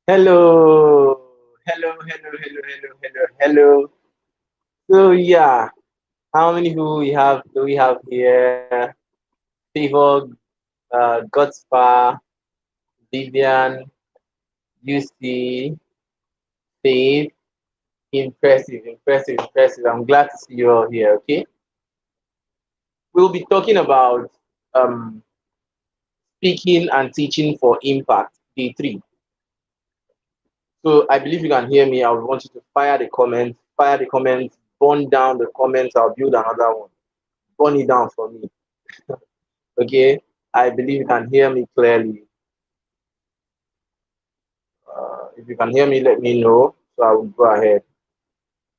Hello, hello. So yeah, how many who we have do we have here? Favor, Godspar, Vivian, UC, Faith. Impressive. I'm glad to see you all here. Okay, we'll be talking about um speaking and teaching for impact. Day three. So I believe you can hear me. I would want you to fire the comments, burn down the comments. I'll build another one. Burn it down for me. Okay, I believe you can hear me clearly. If you can hear me, let me know. So I will go ahead.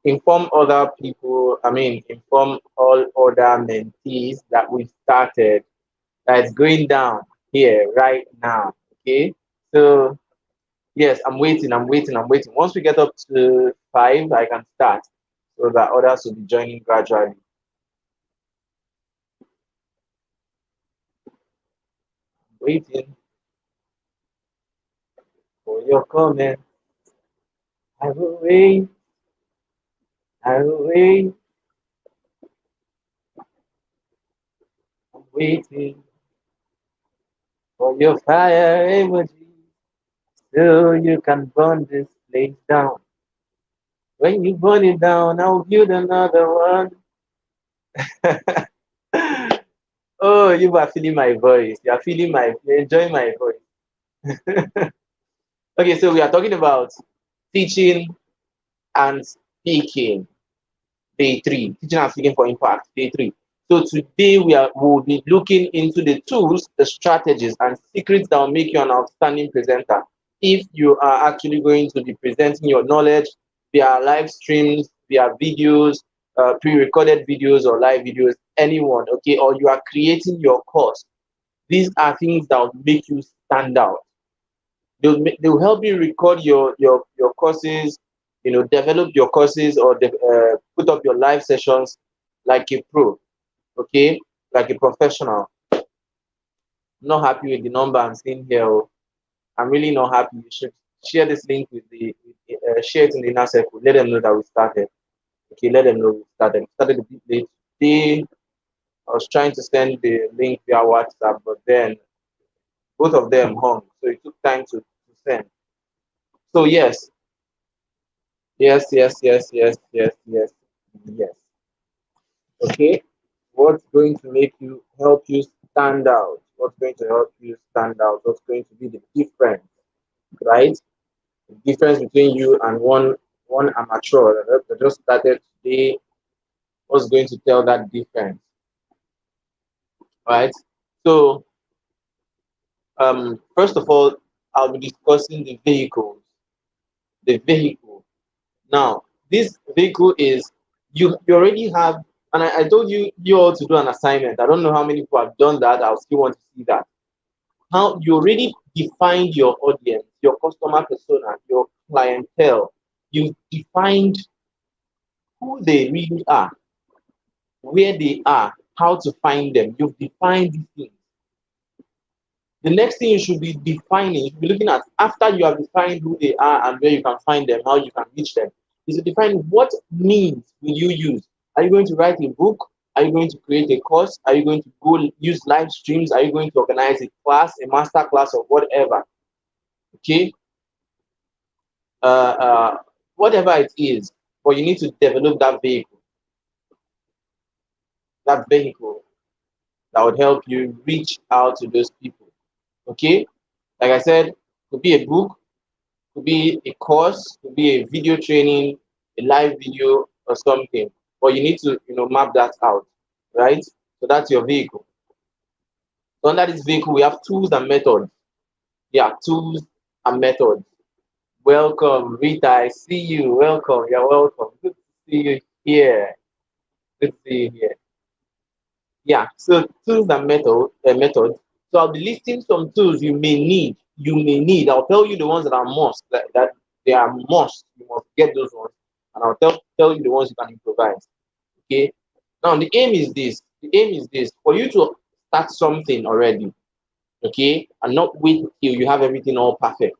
Inform other people, inform all other mentees that we started, that it's going down here right now. Okay, so yes, I'm waiting. Once we get up to 5, I can start so that others will be joining gradually. Waiting for your comment. I will wait, I will wait, I'm waiting for your fire emoji, so you can burn this place down. When you burn it down, I'll build another one. Oh, you are feeling my voice. You are feeling you're enjoying my voice. Okay, so we are talking about teaching and speaking. Day three, teaching and speaking for impact. Day three. So today we'll be looking into the tools, the strategies, and secrets that will make you an outstanding presenter. If you are actually going to be presenting your knowledge via live streams, via videos, pre-recorded videos or live videos, anyone, okay, or you are creating your course, these are things that will make you stand out. They'll help you record your courses, develop your courses or put up your live sessions like a pro, okay, like a professional. I'm not happy with the number I'm seeing here. Oh. I'm really not happy. You should share this link share it in the inner circle. Let them know that we started. Okay, let them know we started. We started a bit late. Today, I was trying to send the link via WhatsApp, but then both of them hung, so it took time to send. So yes. Okay, what's going to help you stand out? What's going to help you stand out? What's going to be the difference, right? The difference between you and one amateur that just started today. What's going to tell that difference, right? So, first of all, I'll be discussing the vehicles. The vehicle. Now, this vehicle is you already have, and I told you all to do an assignment. I don't know how many people have done that. I'll still want to see that. How you already defined your audience, your customer persona, your clientele. You defined who they really are, where they are, how to find them. You've defined these things. The next thing you should be defining, you should be looking at after you have defined who they are and where you can find them, how you can reach them, is to define what means will you use. Are you going to write a book? Are you going to create a course? Are you going to go use live streams? Are you going to organize a class, a master class, or whatever? Okay, uh, uh, whatever it is, but you need to develop that vehicle that would help you reach out to those people. Okay, like I said, could be a book, could be a course, could be a video training, a live video or something. But you need to, map that out, right? So that's your vehicle. So under this vehicle, we have tools and methods. Yeah, tools and methods. Welcome, Rita. I see you. Welcome. You're welcome. Good to see you here. Good to see you here. Yeah. So tools and methods. So I'll be listing some tools you may need. You may need. I'll tell you the ones that are must. That they are must. You must get those ones, and I'll tell you the ones you can improvise. Okay. Now the aim is this. The aim is this for you to start something already. Okay, and not wait till you have everything all perfect.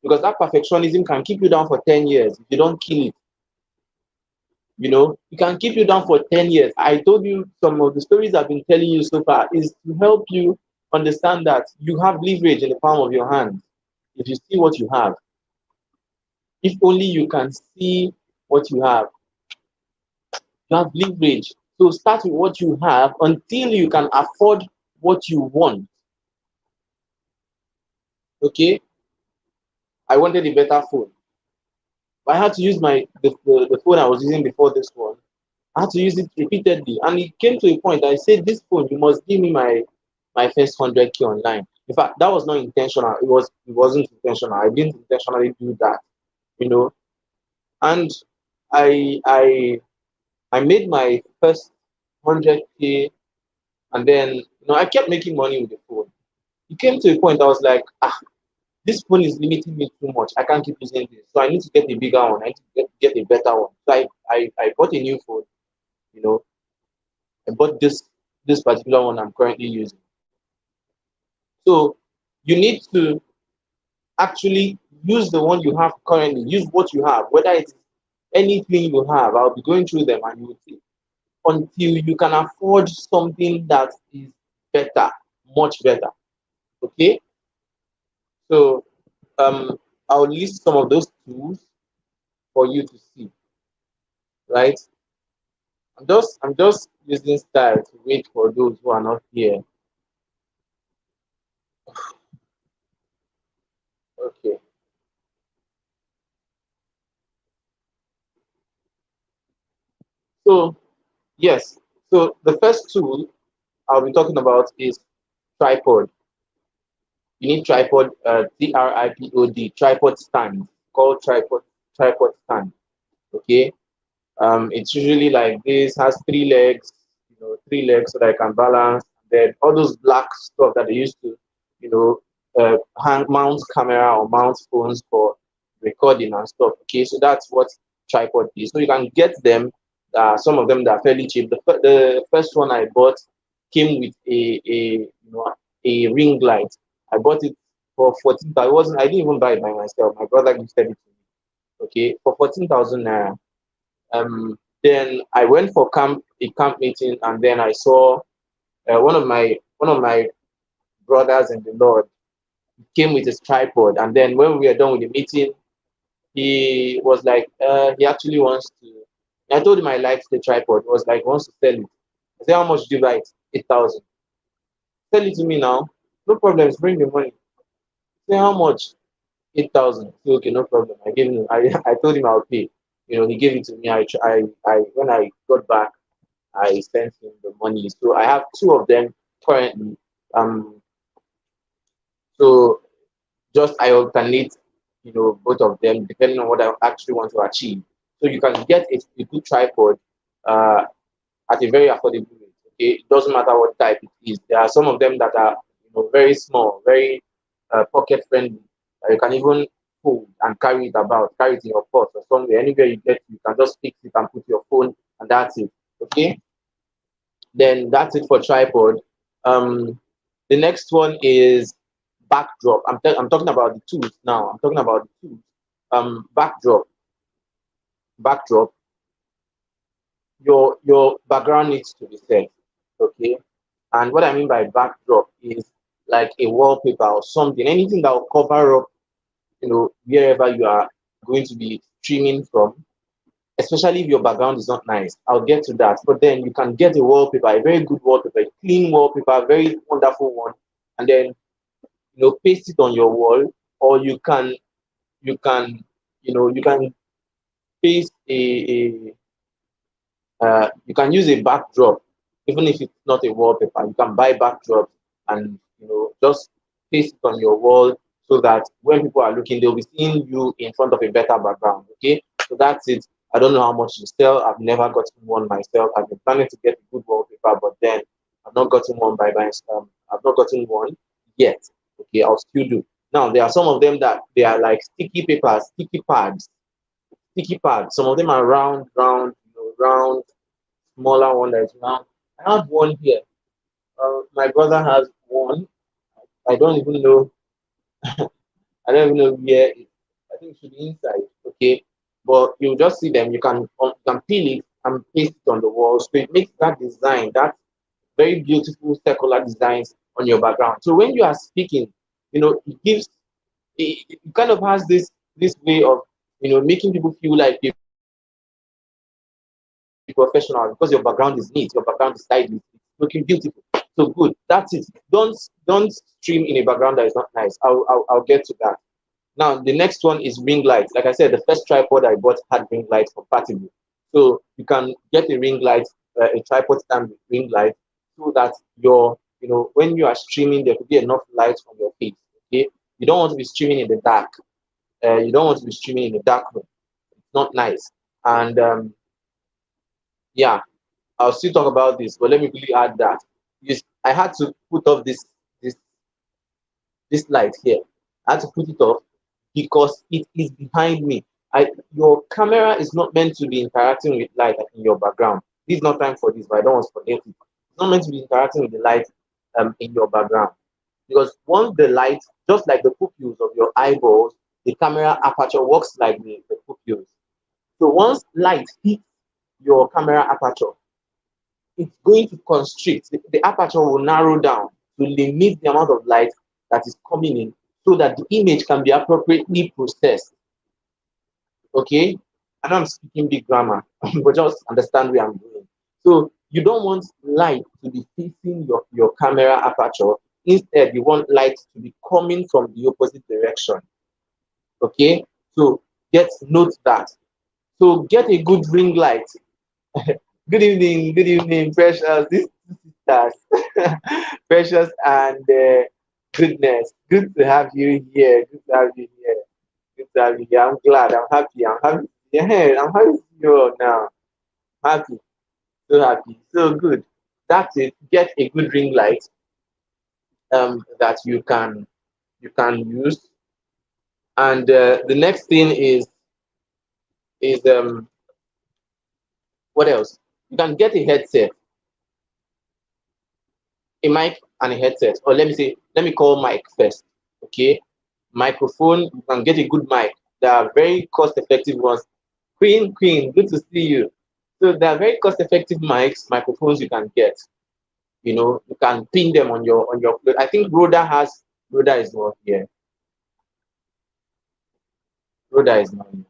because that perfectionism can keep you down for 10 years if you don't kill it. It can keep you down for 10 years. I told you some of the stories I've been telling you so far is to help you understand that you have leverage in the palm of your hand if you see what you have. If only you can see what you have leverage. So start with what you have until you can afford what you want. Okay? I wanted a better phone. I had to use the phone I was using before this one. I had to use it repeatedly. And it came to a point I said, this phone, you must give me my first 100K online. In fact, that was not intentional. It wasn't intentional. I didn't intentionally do that, you know. And I I made my first 100K, and then I kept making money with the phone. It came to a point I was like, this phone is limiting me too much. I can't keep using this. So I need to get a bigger one. I need to get a better one. So I bought a new phone, you know. I bought this particular one I'm currently using. So you need to actually use the one you have currently. Use what you have, whether it's anything you have. I'll be going through them and you will see until you can afford something that is better, much better. Okay. So I'll list some of those tools for you to see, right? I'm just using style to wait for those who are not here. Okay. So yes. So the first tool I'll be talking about is tripod. You need tripod, tripod, tripod stand, called tripod stand. Okay. It's usually like this, has three legs so that I can balance. Then all those black stuff that they used to, you know, hang mount camera or mount phones for recording and stuff. Okay, so that's what tripod is. So you can get them. Some of them that are fairly cheap. The first one I bought came with a ring light. I bought it for 14. I didn't even buy it by myself. My brother gifted it to me. Okay, for 14,000 naira. Then I went for a camp meeting, and then I saw one of my brothers in the Lord came with his tripod, and then when we were done with the meeting, he was like, he actually wants to. I told him I liked the tripod. He was like, wants to sell it. I said, how much do you buy it? 8,000. Sell it to me now. No problems. Bring the money. Say how much? 8,000. Okay, no problem. I gave him. I told him I'll pay. He gave it to me. I when I got back, I sent him the money. So I have two of them currently. Um, so just I alternate, both of them depending on what I actually want to achieve. So you can get a good tripod uh, at a very affordable rate. Okay, it doesn't matter what type it is. There are some of them that are very small, very pocket friendly. You can even fold and carry it in your purse or somewhere. Anywhere you get, you can just fix it and put your phone, and that's it. Okay. Then that's it for tripod. Um, the next one is backdrop. I'm talking about the tools now. I'm talking about the tools. Backdrop. Backdrop. Your background needs to be set. Okay. And what I mean by backdrop is like a wallpaper or something, anything that will cover up, wherever you are going to be streaming from, especially if your background is not nice. I'll get to that. But then you can get a wallpaper, a very good wallpaper, a clean wallpaper, a very wonderful one, and then paste it on your wall, or you can paste you can use a backdrop, even if it's not a wallpaper. You can buy backdrops and just paste it on your wall so that when people are looking, they'll be seeing you in front of a better background. Okay, so that's it. I don't know how much you sell. I've never gotten one myself. I've been planning to get a good wallpaper, but then I've not gotten one by buying. I've not gotten one yet. Okay, I'll still do. Now there are some of them that they are like sticky papers, sticky pads. Some of them are round, round, round, smaller one that is round. I have one here. My brother has one. I don't even know. I don't even know where to the inside, okay? But you just see them, you can peel it and paste it on the wall. So it makes that design, that very beautiful circular designs on your background. So when you are speaking, it gives it kind of has this way of making people feel like you're professional because your background is neat, your background is tidy, it's looking beautiful. So good. That's it. Don't stream in a background that is not nice. I'll get to that. Now the next one is ring light. Like I said, the first tripod I bought had ring light compatible. So you can get a ring light, a tripod stand with ring light, so that when you are streaming, there could be enough light on your face. Okay, you don't want to be streaming in the dark. You don't want to be streaming in the dark room. It's not nice. And yeah, I'll still talk about this, but let me quickly add that I had to put off this this light here. I had to put it off because it is behind me. Your camera is not meant to be interacting with light in your background. This is not time for this, but I don't want to forget it. It's not meant to be interacting with the light in your background. Because once the light, just like the pupils of your eyeballs, the camera aperture works like the pupils. So once light hits your camera aperture, it's going to constrict. The aperture will narrow down to limit the amount of light that is coming in so that the image can be appropriately processed. Okay? I know I'm speaking big grammar, but just understand where I'm going. So you don't want light to be facing your camera aperture. Instead, you want light to be coming from the opposite direction. Okay? So note that. So get a good ring light. Good evening, Precious. This is sisters, Precious and Goodness. Good to have you here. Good to have you here. Good to have you here. I'm glad. I'm happy. I'm happy. Yeah, I'm happy to see you all now. Happy. So happy. So good. That's it. Get a good ring light that you can use. And the next thing is what else? You can get a headset, a mic and a headset. Or let me call mic first. Okay. Microphone, you can get a good mic. There are very cost-effective ones. Queen, good to see you. So there are very cost-effective microphones you can get. You can pin them on your. I think Rhoda is not here. Rhoda is not here.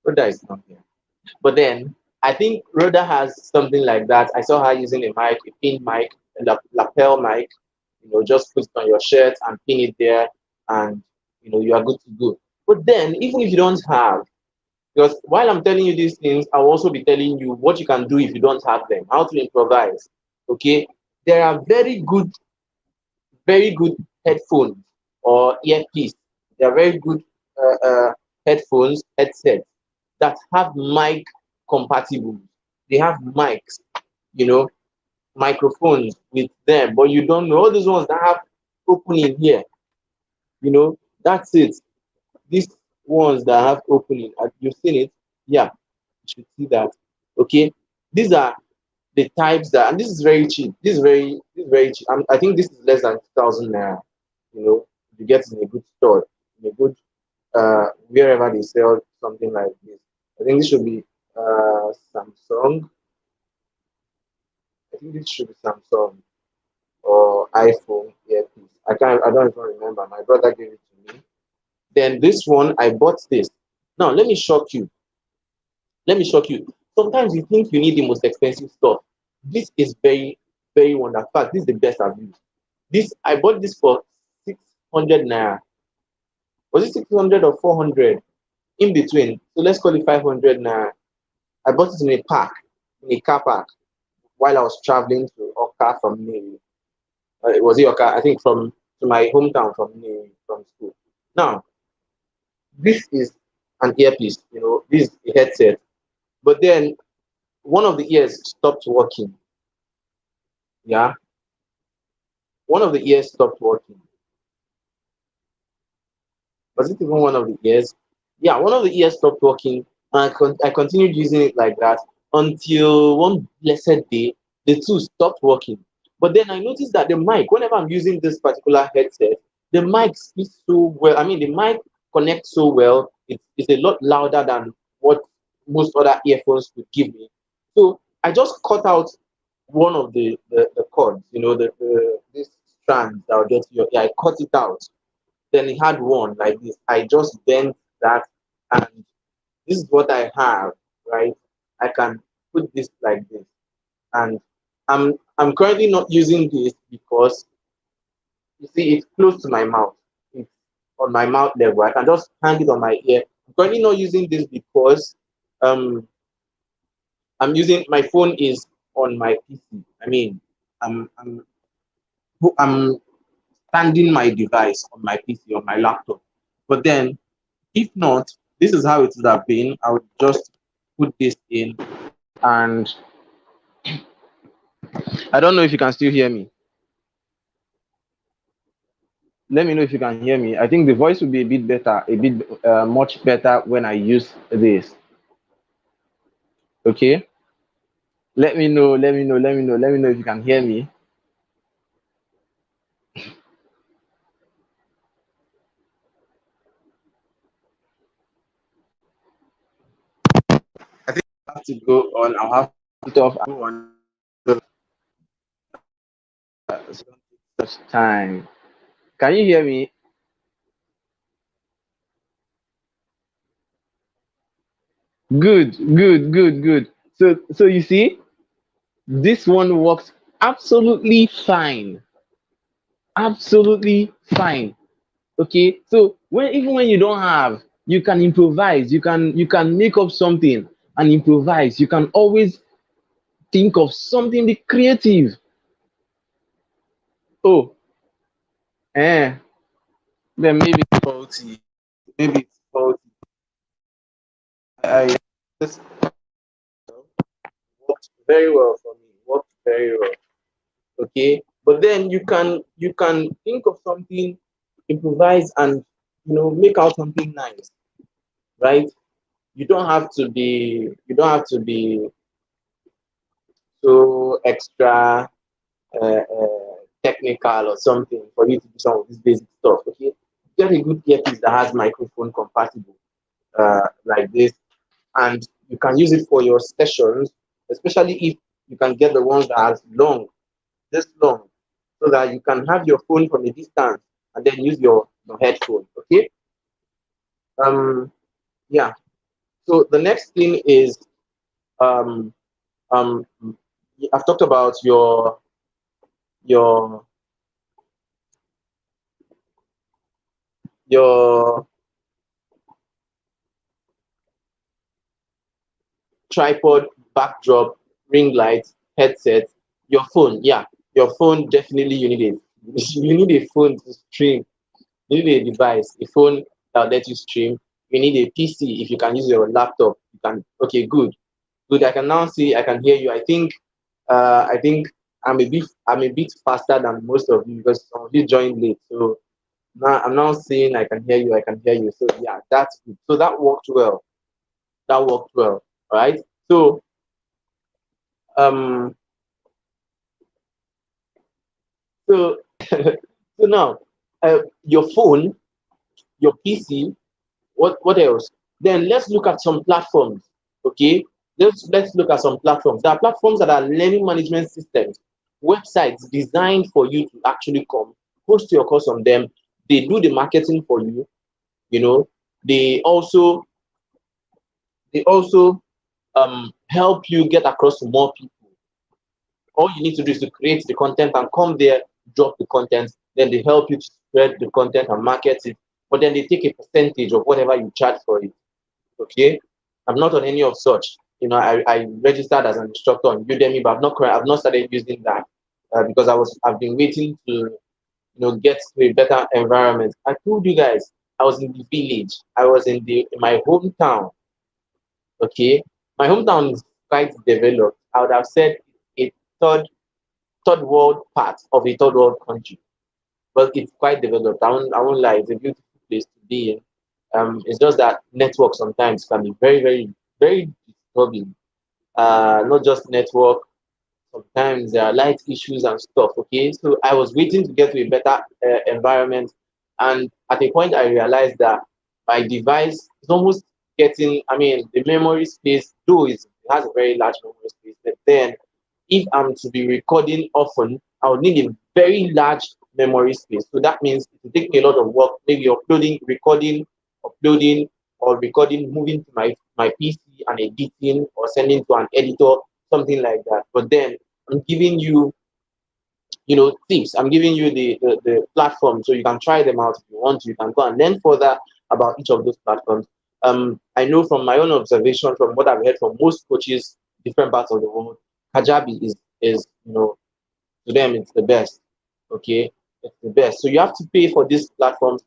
Rhoda is not here. But then I think Rhoda has something like that. I saw her using a mic, a pin mic, a lapel mic. Just put it on your shirt and pin it there, and you are good to go. But then, even if you don't have, because while I'm telling you these things, I'll also be telling you what you can do if you don't have them, how to improvise. Okay, there are very good headphones or earpiece. They are very good headsets that have mic compatible. They have mics, you know, microphones with them, but you don't know all those ones that have opening here. That's it. These ones that have opening, you've seen it. Yeah, you should see that. Okay, these are the types that, and this is very cheap. This is very cheap. I think this is less than 2,000 naira. You get it in a good store, in a good wherever they sell something like this. I think this should be Samsung. I think this should be Samsung or iPhone earpiece. I don't even remember. My brother gave it to me. Then this one, I bought this. Now let me shock you. Let me shock you. Sometimes you think you need the most expensive stuff. This is very, very wonderful. In fact, this is the best I've used. I bought this for 600 naira. Was it 600 or 400? In between. So let's call it 500 naira. I bought it in a park, in a car park, while I was traveling to Oka from Navy. It was Oka, I think, from to my hometown from Navy, from school. Now, this is an earpiece, this is a headset. But then one of the ears stopped working. Yeah. One of the ears stopped working. Was it even one of the ears? Yeah, one of the ears stopped working. And I continued using it like that until one blessed day, the two stopped working. But then I noticed that the mic, whenever I'm using this particular headset, the mic speaks so well. I mean, the mic connects so well. It's a lot louder than what most other earphones could give me. So I just cut out one of the cords, this strand that will get to your ear. I cut it out. Then it had one like this. I just bent that, and this is what I have, right? I can put this like this, and I'm currently not using this because you see it's close to my mouth. It's on my mouth level. I can just hang it on my ear. I'm currently not using this because um my phone is on my PC. I mean, I'm I'm I'm standing my device on my PC on my laptop. But then, if not, this is how it would have been. I would just put this in, and I don't know if you can still hear me. Let me know if you can hear me. I think the voice will be a bit better, a bit much better when I use this. Okay. Let me know. Let me know. Let me know. Let me know if you can hear me. I think I have to go on. I'll have to go off and go on. So don't take such time. Can you hear me? Good, good, good, good. So you see, this one works absolutely fine. Absolutely fine. Okay. So even when you don't have, you can improvise. You can make up something and improvise. You can always think of something, be creative. Oh, eh. Then maybe it's faulty. Maybe it's faulty. I this worked very well for me. Worked very well. Okay. But then you can think of something, improvise, and make out something nice, right? You don't have to be so extra technical or something for you to do some of this basic stuff. Okay, get a good earpiece that has microphone compatible like this, and you can use it for your sessions, especially if you can get the ones that are long, this long, so that you can have your phone from a distance and then use your headphone. Okay. Um. Yeah. So the next thing is um um I've talked about your your tripod, backdrop, ring light, headset, your phone. Yeah, your phone definitely you need it. You need a phone to stream. You need a device, a phone that let you stream. You need a PC if you can use your laptop. You can. Okay, good, good. I can now see. I can hear you. I think I'm a bit faster than most of you because some of you joined late. So now I'm now seeing I can hear you. I can hear you. So yeah, that's good. So that worked well. That worked well. All right. So um so so now your phone, your PC, what else? Then let's look at some platforms. Okay, let's look at some platforms. There are platforms that are learning management systems, websites designed for you to actually come post your course on them. They do the marketing for you. You know, they also help you get across to more people. All you need to do is to create the content and come there, drop the content. Then they help you to spread the content and market it. But then they take a percentage of whatever you charge for it. Okay, I'm not on any of such. I registered as an instructor on Udemy, but I've not started using that because I've been waiting to get to a better environment. I told you guys I was in the village. I was in my hometown. Okay, my hometown is quite developed. I would have said a third world part of a third world country, but it's quite developed. I won't lie, it's a beautiful place to be in. It's just that network sometimes can be very, very, very disturbing. Not just network, sometimes there are light issues and stuff. Okay, so I was waiting to get to a better environment, and at a point I realized that my device is almost getting, I mean, the memory space, though it has a very large memory space, but then if I'm to be recording often, I would need a very large memory space. So that means it will take me a lot of work, maybe uploading, recording, uploading, or recording, moving to my PC and editing or sending to an editor, something like that. But then I'm giving you, tips. I'm giving you the platform so you can try them out if you want to. You can go and learn further about each of those platforms. I know from my own observation, from what I've heard from most coaches, different parts of the world, Kajabi is to them it's the best. Okay, it's the best. So you have to pay for these platforms.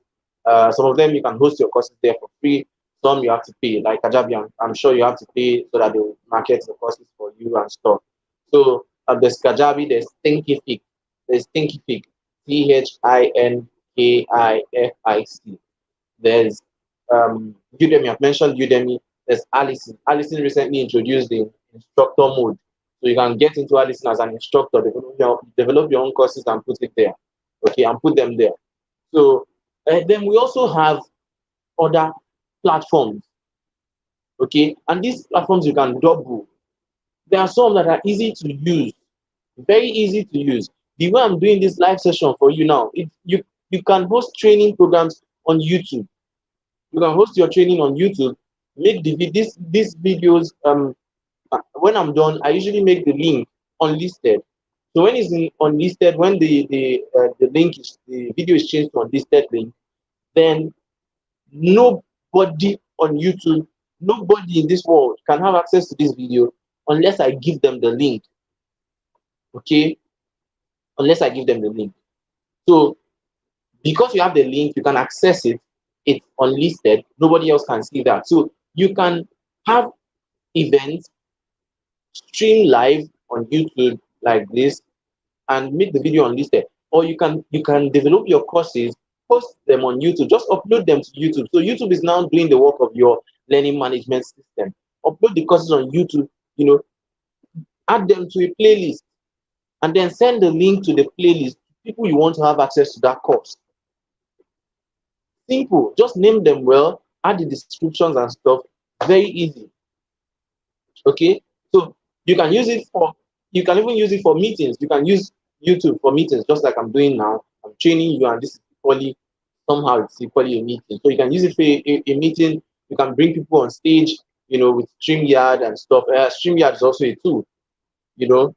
Some of them you can host your courses there for free. Some you have to pay. Like Kajabi, I'm sure you have to pay so that they will market the courses for you and stuff. So there's Kajabi, there's Thinkific, there's Thinkific, Thinkific. There's Udemy. I've mentioned Udemy. There's Allison. Allison recently introduced the instructor mode. So you can get into Allison as an instructor, develop your own courses and put it there. Okay, and put them there. So then we also have other platforms. Okay, and these platforms you can double. There are some that are easy to use, very easy to use. The way I'm doing this live session for you now, you can host training programs on YouTube. You can host your training on YouTube. Make these videos. When I'm done, I usually make the link unlisted. So when it's unlisted, when the video is changed to unlisted link, then nobody on YouTube, nobody in this world can have access to this video unless I give them the link. Okay, unless I give them the link. So because you have the link, you can access it. It's unlisted. Nobody else can see that. So you can have events stream live on YouTube like this and make the video unlisted. Or you can develop your courses, post them on YouTube, just upload them to YouTube. So YouTube is now doing the work of your learning management system. Upload the courses on YouTube, add them to a playlist, and then send the link to the playlist to people you want to have access to that course. Simple. Just name them well, add the descriptions and stuff. Very easy. Okay. So you can use it for you can even use it for meetings. You can use YouTube for meetings, just like I'm doing now. I'm training you, and this is equally somehow it's equally a meeting. So you can use it for a meeting. You can bring people on stage, with StreamYard and stuff. StreamYard is also a tool, you know.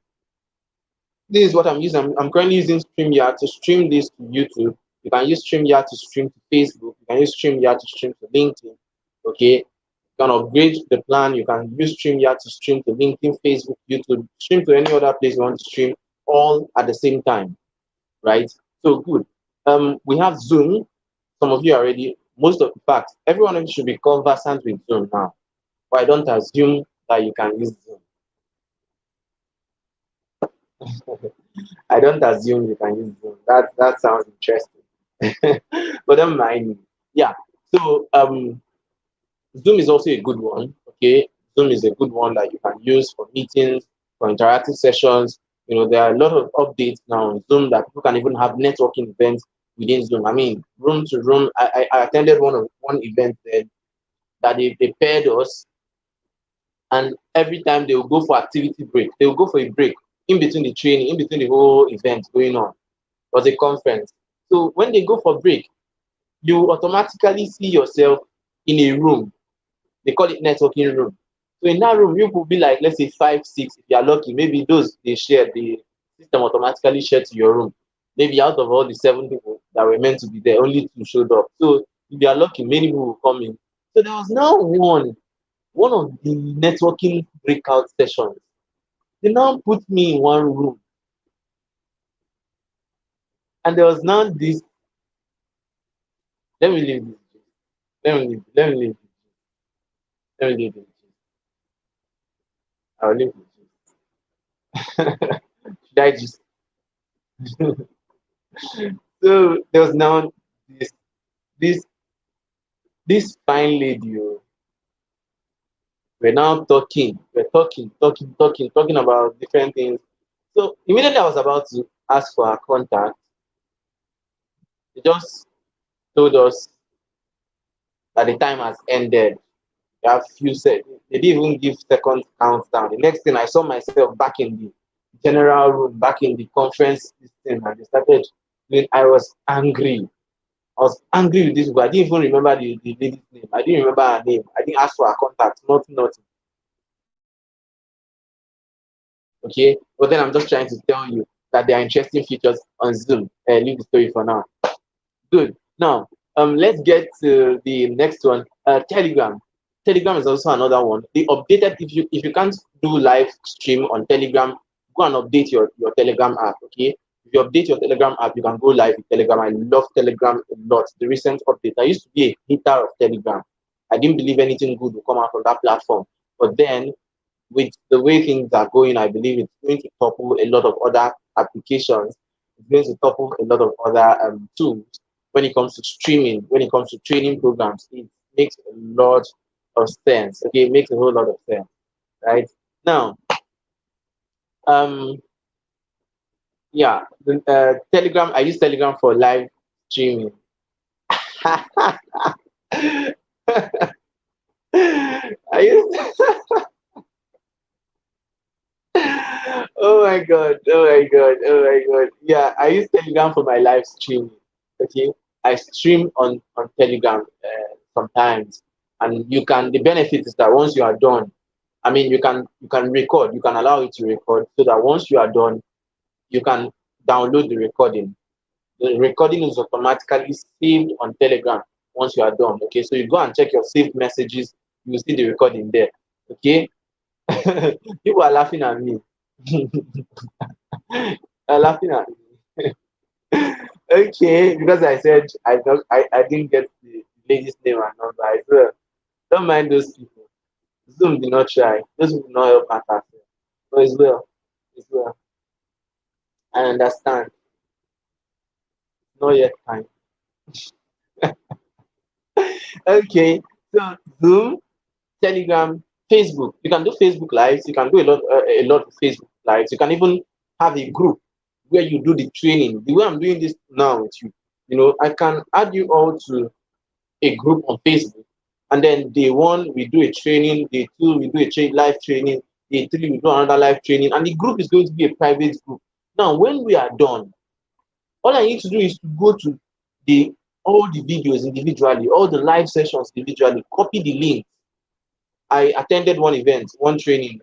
This is what I'm using. I'm currently using StreamYard to stream this to YouTube. You can use StreamYard to stream to Facebook. You can use StreamYard to stream to LinkedIn. Okay. You can upgrade the plan. You can use StreamYard to stream to LinkedIn, Facebook, YouTube, stream to any other place you want to stream all at the same time. Right? So good. We have Zoom. Some of you are already, most of the facts, everyone of you should be conversant with Zoom now. But I don't assume that you can use Zoom. I don't assume you can use Zoom. That sounds interesting. But don't mind me. Yeah. So Zoom is also a good one. Okay. Zoom is a good one that you can use for meetings, for interactive sessions. There are a lot of updates now on Zoom that people can even have networking events within Zoom. I mean, room to room. I attended one event there that they paired us, and every time they will go for activity break, they will go for a break in between the training, in between the whole event going on. It was a conference. So when they go for break, you automatically see yourself in a room. They call it networking room. So in that room, you could be like, let's say 5, 6, if you are lucky. Maybe those they share, the system automatically shared to your room. Maybe out of all the 7 people that were meant to be there, only 2 showed up. So if you are lucky, many people will come in. So there was now one of the networking breakout sessions. They now put me in one room, and there was now this. Let me leave this. Let me leave. Let me leave. Let me leave this. I'll leave this. Should I just? So there was now this this this fine lady. We're now talking. We're talking about different things. So immediately I was about to ask for her contact. They just told us that the time has ended. They have few they didn't even give second countdown. The next thing I saw myself back in the general room, back in the conference system, and they started doing. I was angry. I was angry with this girl. I didn't even remember the lady's name. I didn't remember her name. I didn't ask for her contact. Nothing, nothing. Okay. But then I'm just trying to tell you that there are interesting features on Zoom. Leave the story for now. Good. Now, let's get to the next one. Telegram. Telegram is also another one. They updated. If you can't do live stream on Telegram, go and update your Telegram app. Okay. If you update your Telegram app, you can go live with Telegram. I love Telegram a lot. The recent update. I used to be a hater of Telegram. I didn't believe anything good would come out from that platform. But then, with the way things are going, I believe it's going to topple a lot of other applications. It's going to topple a lot of other tools when it comes to streaming, when it comes to training programs. It makes a lot of sense. Okay, it makes a whole lot of sense, right? Now, um, yeah, Telegram. I use Telegram for live streaming. I use oh my god, oh my god, oh my god. Yeah, I use Telegram for my live streaming. Okay, I stream on Telegram sometimes, and you can. The benefit is that once you are done, I mean, you can record. You can allow it to record, so that once you are done, you can download the recording. The recording is automatically saved on Telegram once you are done. Okay, so you go and check your saved messages. You will see the recording there. Okay, people are laughing at me. Are laughing at me. Okay, because I said I didn't get the lady's name and number. I swear. Don't mind those people. Zoom did not try. Those people did not help matters. But it's well. It's well. I understand. Not yet time. Okay. So Zoom, Telegram, Facebook. You can do Facebook lives. You can do a lot of Facebook lives. You can even have a group where you do the training. The way I'm doing this now with you, I can add you all to a group on Facebook, and then day one we do a training, day two we do a live training, day three we do another live training, and the group is going to be a private group. Now, when we are done, all I need to do is to go to the all the videos individually, all the live sessions individually, copy the link. I attended one event, one training,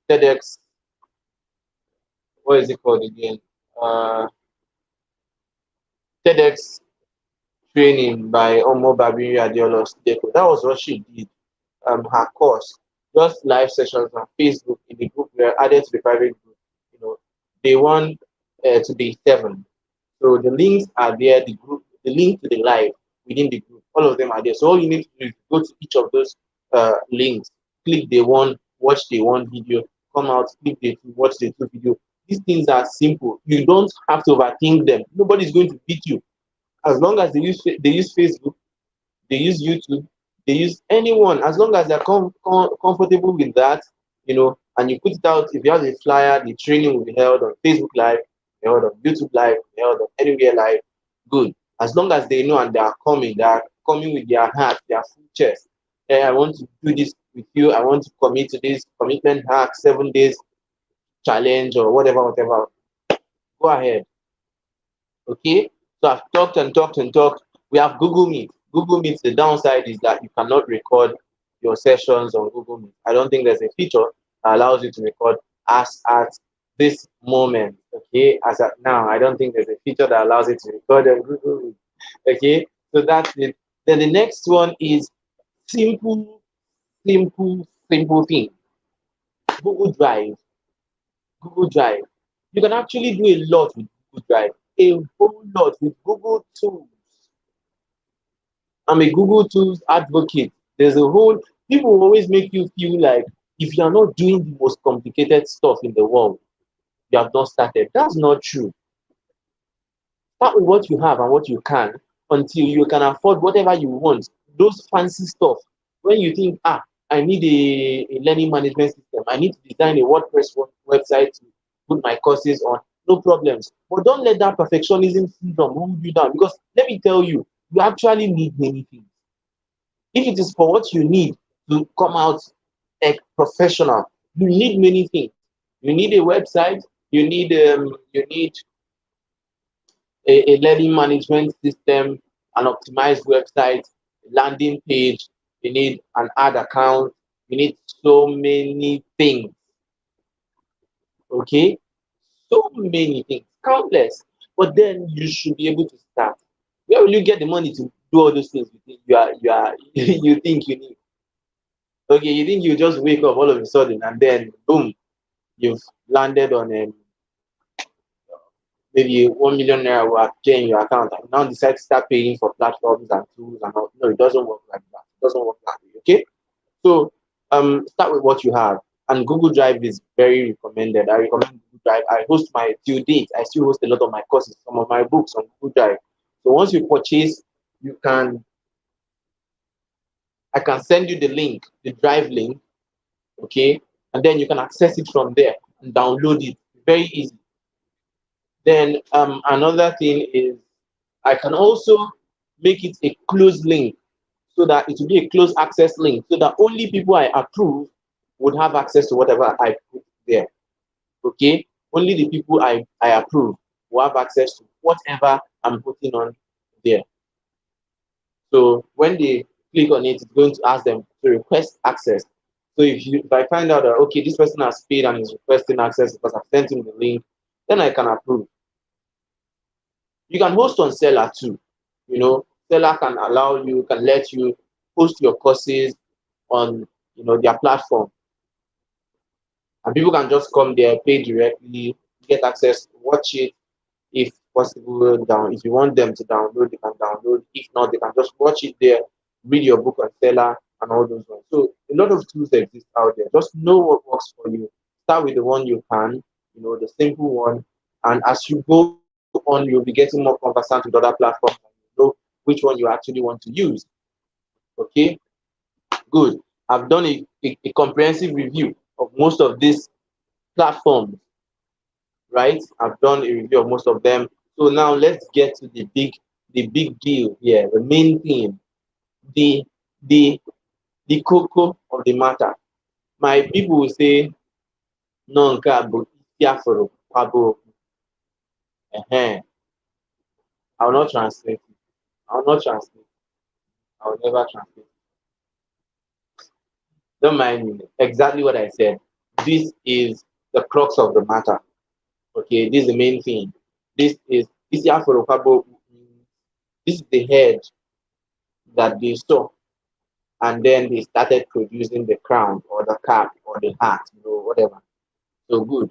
TEDx. What is it called again? TEDx training by Omo Babiri Adeola Deco. That was what she did. Her course, just live sessions on Facebook in the group were added to the private group. Day one to day seven. So the links are there. The link to the live within the group, all of them are there. So all you need to do is go to each of those links, click day one, watch day one video, come out, click day two, watch day two video. These things are simple. You don't have to overthink them. Nobody's going to beat you as long as they use Facebook, they use YouTube, they use anyone, as long as they're comfortable with that, and you put it out. If you have a flyer, the training will be held on Facebook Live, be held on YouTube Live, be held on anywhere live. Good. As long as they know and they are coming with their heart, their full chest. Hey, I want to do this with you. I want to commit to this commitment hack, 7 days challenge or whatever. Go ahead. Okay, so I've talked and talked and talked. We have Google Meet. Google Meet, the downside is that you cannot record your sessions on Google Meet. I don't think there's a feature that allows you to record as at this moment. Okay, as at now, I don't think there's a feature that allows it to record on Google Meet. Okay, so that's it. Then the next one is simple, simple thing. Google Drive. Google Drive. You can actually do a lot with Google Drive. A whole lot with Google Tools. I'm a Google Tools advocate. There's a whole people will always make you feel like if you are not doing the most complicated stuff in the world, you have not started. That's not true. Start with what you have and what you can until you can afford whatever you want. Those fancy stuff. When you think, I need a learning management system, I need to design a WordPress website to put my courses on, no problems. But don't let that perfectionism syndrome hold you down, because let me tell you, you actually need many things. If it is for what you need to come out a professional, you need many things. You need a website. You need a learning management system, an optimized website, landing page. You need an ad account. You need so many things. Okay, so many things, countless. But then you should be able to start. Where will you get the money to do all those things you you think you need? Okay, you think you just wake up all of a sudden and then boom, you've landed on maybe 1 million naira will appear in your account and now decide to start paying for platforms and tools and all. No, it doesn't work like that. It doesn't work that way. Okay. So start with what you have. And Google Drive is very recommended. I recommend Google Drive. I host my due date. I still host a lot of my courses, some of my books on Google Drive. So once you purchase, you can I can send you the link, the drive link, okay, and then you can access it from there and download it. Very easy. Then another thing is I can also make it a closed link so that it will be a closed access link so that only people I approve would have access to whatever I put there. Okay? Only the people I approve will have access to whatever I'm putting on there. So when they click on it, it's going to ask them to request access. So if I find out that okay, this person has paid and is requesting access because I've sent him the link, then I can approve. You can host on Seller too. Seller can allow you, can let you post your courses on their platform, and people can just come there, pay directly, get access, watch it if possible. Down if you want them to download, they can download. If not, they can just watch it there, read your book on Seller and all those ones. So a lot of tools exist out there. Just know what works for you. Start with the one you can, the simple one, and as you go on, you'll be getting more conversant with other platforms and you know which one you actually want to use. Okay, good. I've done a comprehensive review of most of these platforms, right? I've done a review of most of them. So now let's get to the big deal here, the main theme, the the the cocoa of the matter. My people will say, no, nke a bụ isi afuro kwabo okwu." I will not translate it. I will not translate. I will never translate. Don't mind me. Exactly what I said. This is the crux of the matter. Okay, this is the main thing. This Afro Kwabo, this is the head that they saw, and then they started producing the crown or the cap or the hat, whatever. So good.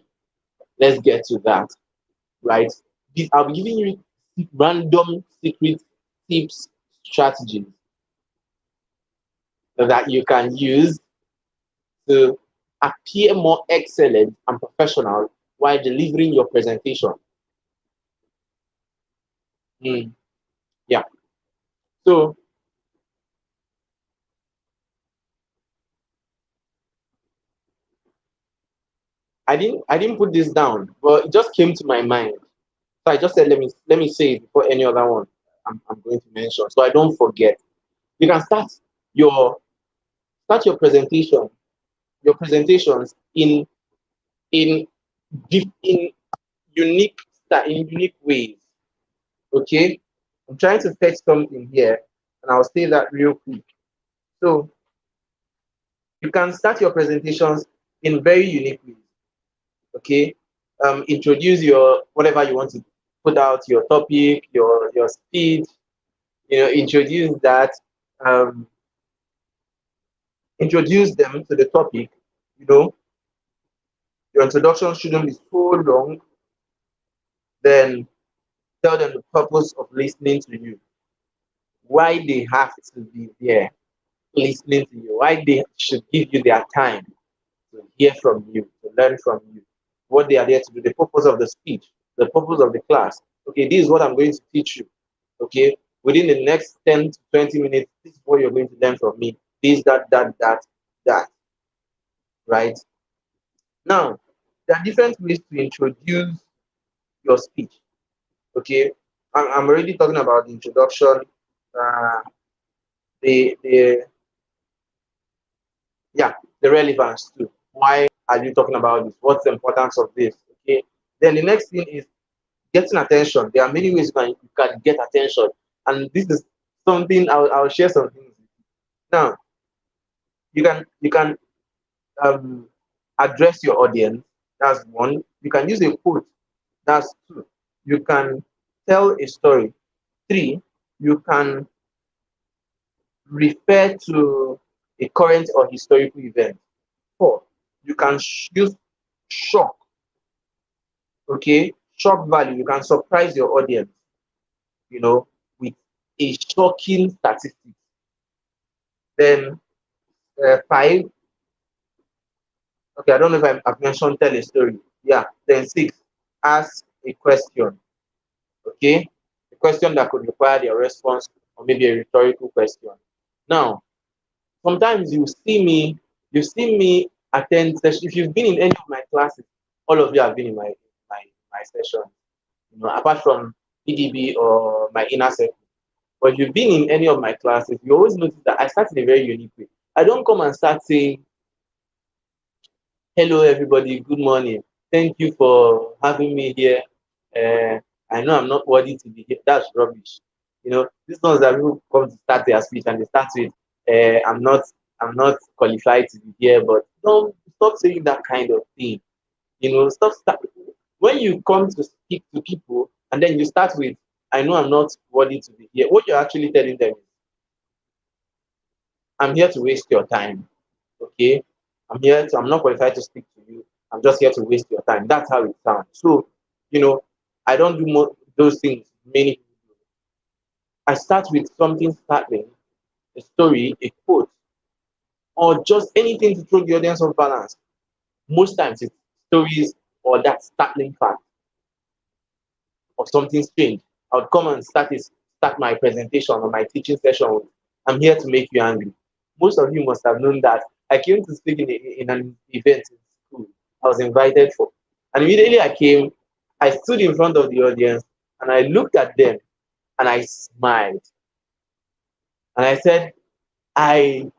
Let's get to that. Right? I'll be giving you random secret tips, strategies that you can use to appear more excellent and professional while delivering your presentation. Yeah. So I didn't put this down, but it just came to my mind. So I just said let me say it before any other one I'm going to mention, so I don't forget. You can your start your presentations in in unique in unique ways. Okay, I'm trying to fetch something here, and I'll say that real quick. So you can start your presentations in very unique ways. Okay, introduce your whatever you want to put out, your topic, your speech. Introduce that. Um, Introduce them to the topic. You know, your introduction shouldn't be so long. Then tell them the purpose of listening to you, why they have to be there listening to you, why they should give you their time to hear from you, to learn from you, what they are there to do, the purpose of the speech, the purpose of the class. Okay, this is what I'm going to teach you. Okay, within the next 10 to 20 minutes, this is what you're going to learn from me. This, that, right? Now, there are different ways to introduce your speech. Okay, I'm already talking about the introduction, uh, the Yeah, the relevance too. Why are you talking about this? What's the importance of this? Okay. Then the next thing is getting attention. There are many ways you can get attention, and this is something I'll share some things. Now you can um, address your audience. That's one. You can use a quote. That's two. You can tell a story. Three. You can refer to a current or historical event. Four. You can use shock. Okay, shock value. You can surprise your audience. You know, with a shocking statistic. Then five. Okay, I don't know if I've mentioned tell a story. Yeah. Then six. Ask a question. Okay, a question that could require their response or maybe a rhetorical question. Now, sometimes you see me attend sessions. If you've been in any of my classes, all of you have been in my session. You know, apart from EDB or my inner circle. But if you've been in any of my classes, you always notice that I start in a very unique way. I don't come and start saying, "Hello, everybody. Good morning. Thank you for having me here. Uh, I know I'm not worthy to be here." That's rubbish. You know, these ones that people come to start their speech and they start with, "I'm not, I'm not qualified to be here." But don't stop saying that kind of thing. You know, stop. When you come to speak to people and then you start with, "I know I'm not worthy to be here." What you're actually telling them is, "I'm here to waste your time." Okay, I'm not qualified to speak to you. I'm just here to waste your time. That's how it sounds. So, you know, I don't do more those things many people do. I start with something startling, a story, a quote, or just anything to throw the audience off balance. Most times it's stories or that startling fact or something strange. I would come and start my presentation or my teaching session with, "I'm here to make you angry." Most of you must have known that I came to speak in an event in school I was invited for. And immediately I came, I stood in front of the audience and I looked at them and I smiled. And I said, I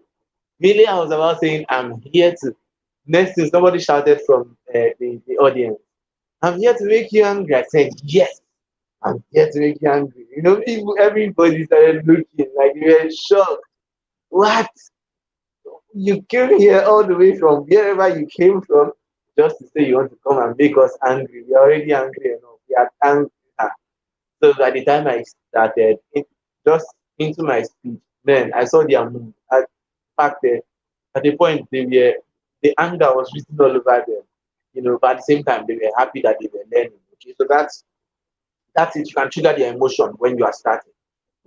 really, I was about saying, "I'm here to." Next thing, somebody shouted from the audience, "I'm here to make you angry." I said, "Yes, I'm here to make you angry." You know, people, everybody started looking like they were shocked. What? You came here all the way from wherever you came from just to say you want to come and make us angry? We're already angry enough. We are angry. Ah. So by the time I started, just into my speech, then I saw their mood. In fact, at the point the anger was written all over them. You know, but at the same time, they were happy that they were learning. Okay, so that's it. You can trigger their emotion when you are starting.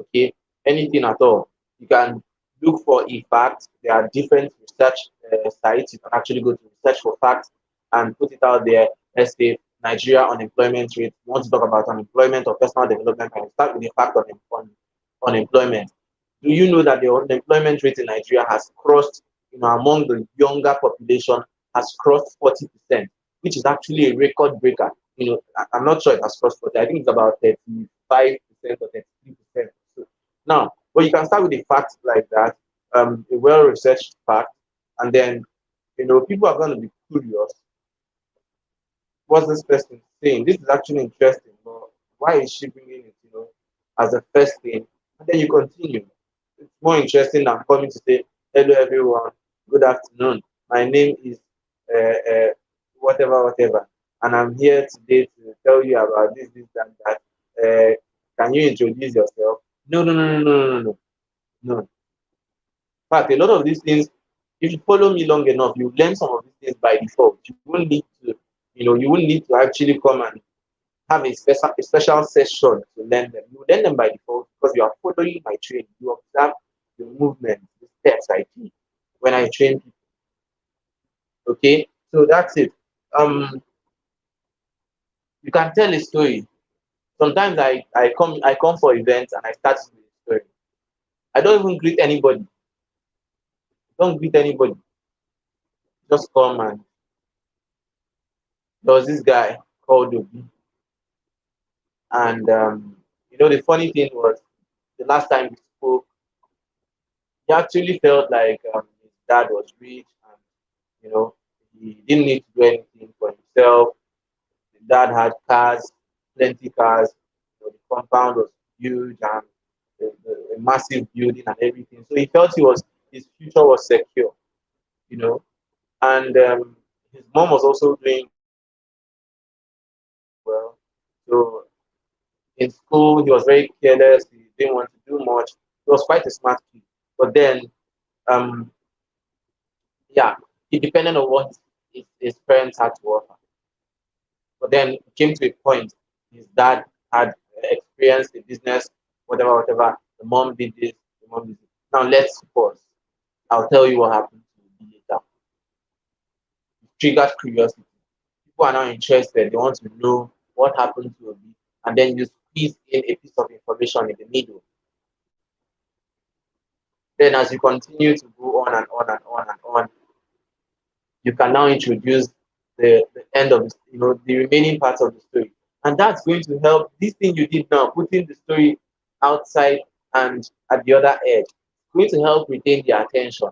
Okay, anything at all. You can look for a fact. There are different research sites. You can actually go to research for facts and put it out there. Let's say Nigeria unemployment rate. You want to talk about unemployment or personal development, and start with the fact on unemployment. Do you know that the unemployment rate in Nigeria has crossed, you know, among the younger population, has crossed 40%, which is actually a record breaker. You know, I'm not sure it has crossed 40. I think it's about 35% or 33%. So now, but you can start with a fact like that, a well-researched fact, and then, you know, people are going to be curious. What's this person saying? This is actually interesting, but why is she bringing it, you know, as a first thing? And then you continue. It's more interesting than coming to say, "Hello, everyone. Good afternoon. My name is whatever, and I'm here today to tell you about this, and that. Can you introduce yourself?" No, no, no, no, no, no, no, no. In fact, a lot of these things, if you follow me long enough, you learn some of these things by default. You won't need to, you know, you won't need to actually come and have a special session to learn them. You learn them by default because you are following my training. You observe the movement, the steps I take when I train people. Okay, so that's it. Um, you can tell a story. Sometimes I come for events and I start with a story. I don't even greet anybody. Don't greet anybody. Just come, and there was this guy called Obi, and you know, the funny thing was the last time we spoke, he actually felt like his dad was rich You know, he didn't need to do anything for himself. The dad had cars, plenty cars. The compound was huge and a massive building and everything. So he felt his future was secure. You know, and his mom was also doing well. So in school, he was very careless. He didn't want to do much. He was quite a smart kid. But then, um, yeah, it depended on what his parents had to offer. But then it came to a point. His dad had experienced the business, whatever, whatever. The mom did this. The mom did this. Now let's pause. I'll tell you what happened to me later. It triggered curiosity. People are now interested. They want to know what happened to Obi, and then you squeeze in a piece of information in the middle. Then, as you continue to go on and on and on and on, you can now introduce the end of the remaining parts of the story. And that's going to help this thing you did now, putting the story outside and at the other edge, going to help retain their attention.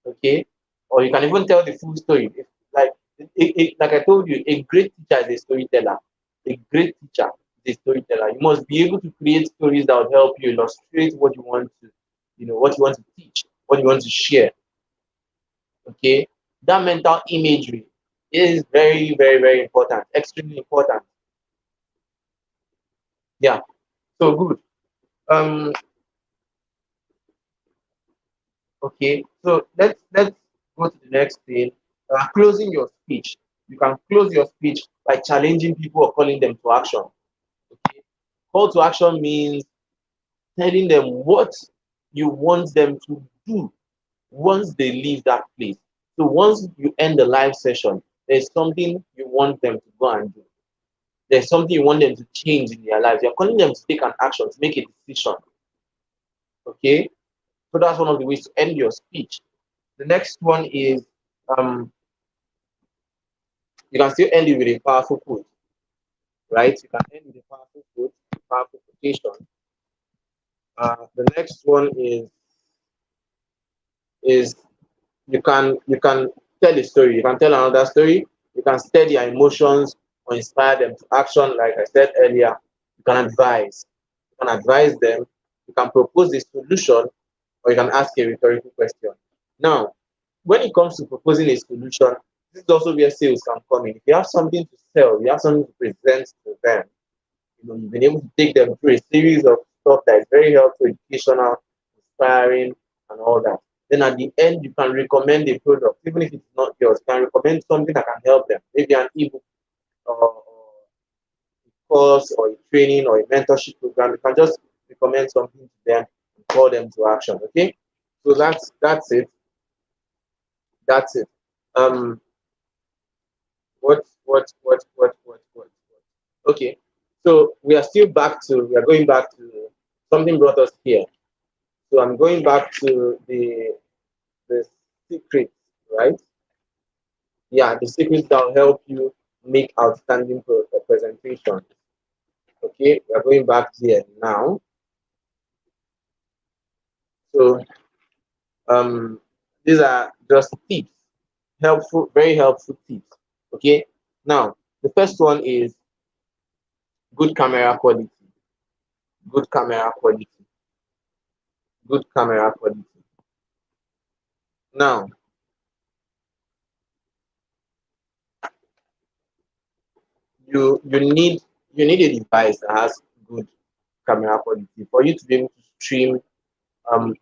Okay? Or you can even tell the full story. Like like I told you, a great teacher is a storyteller. A great teacher is a storyteller. You must be able to create stories that will help you illustrate what you want to, what you want to teach, what you want to share. Okay, that mental imagery is very, very, very important, extremely important. Yeah, so good. Um, okay, so let's go to the next thing. Closing your speech. You can close your speech by challenging people or calling them to action. Okay, call to action means telling them what you want them to do once they leave that place. So once you end the live session, there's something you want them to go and do. There's something you want them to change in their lives. You're calling them to take an action, to make a decision. Okay? So that's one of the ways to end your speech. The next one is you can still end it with a powerful quote, right? You can end with a powerful quote, powerful quotation. The next one is you can tell a story. You can tell another story. You can stir their emotions or inspire them to action. Like I said earlier, you can advise. You can advise them. You can propose a solution, or you can ask a rhetorical question. Now, when it comes to proposing a solution, this is also where sales can come in. If you have something to sell, you have something to present to them. You've been able to take them through a series of stuff that is very helpful, educational, inspiring, and all that. Then at the end, you can recommend a product, even if it's not yours. You can recommend something that can help them, maybe an ebook or a course or a training or a mentorship program. You can just recommend something to them and call them to action. Okay, so that's it. That's it. Um, what? Okay, so we are going back to something brought us here. So I'm going back to the secrets, right? Yeah, the secrets that will help you make outstanding presentation. Okay, we are going back here now. So these are just tips, helpful, very helpful tips. Okay, now the first one is good camera quality. Good camera quality. Good camera quality. Now you need a device that has good camera quality for you to be able to stream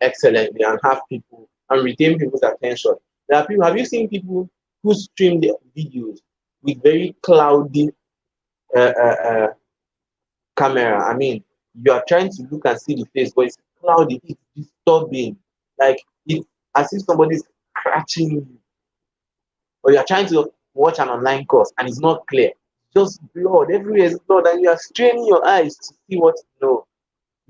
excellently and have people and retain people's attention. There are people. Have you seen people who stream their videos with very cloudy uh, camera? I mean, you are trying to look and see the face, but it's cloudy. It's disturbing. Like it's as if somebody's scratching you, or you are trying to watch an online course and it's not clear. Just blood everywhere is blood, and you are straining your eyes to see what to know.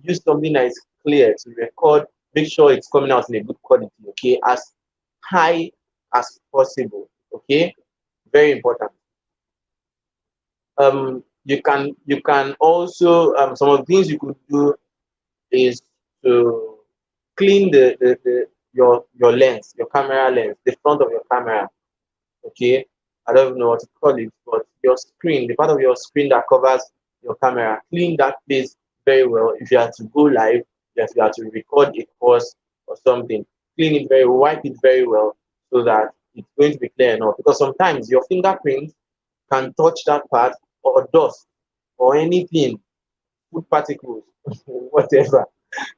Use something that is clear to record. Make sure it's coming out in a good quality. Okay, as high as possible. Okay, very important. You can also some of the things you could do is to clean your lens, your camera lens, the front of your camera. Okay, I don't even know what to call it, but your screen, the part of your screen that covers your camera, clean that place very well. If you have to go live, if you have to record a course or something, clean it very, wipe it very well so that it's going to be clear enough. Because sometimes your fingerprint can touch that part, or dust or anything, food particles, whatever,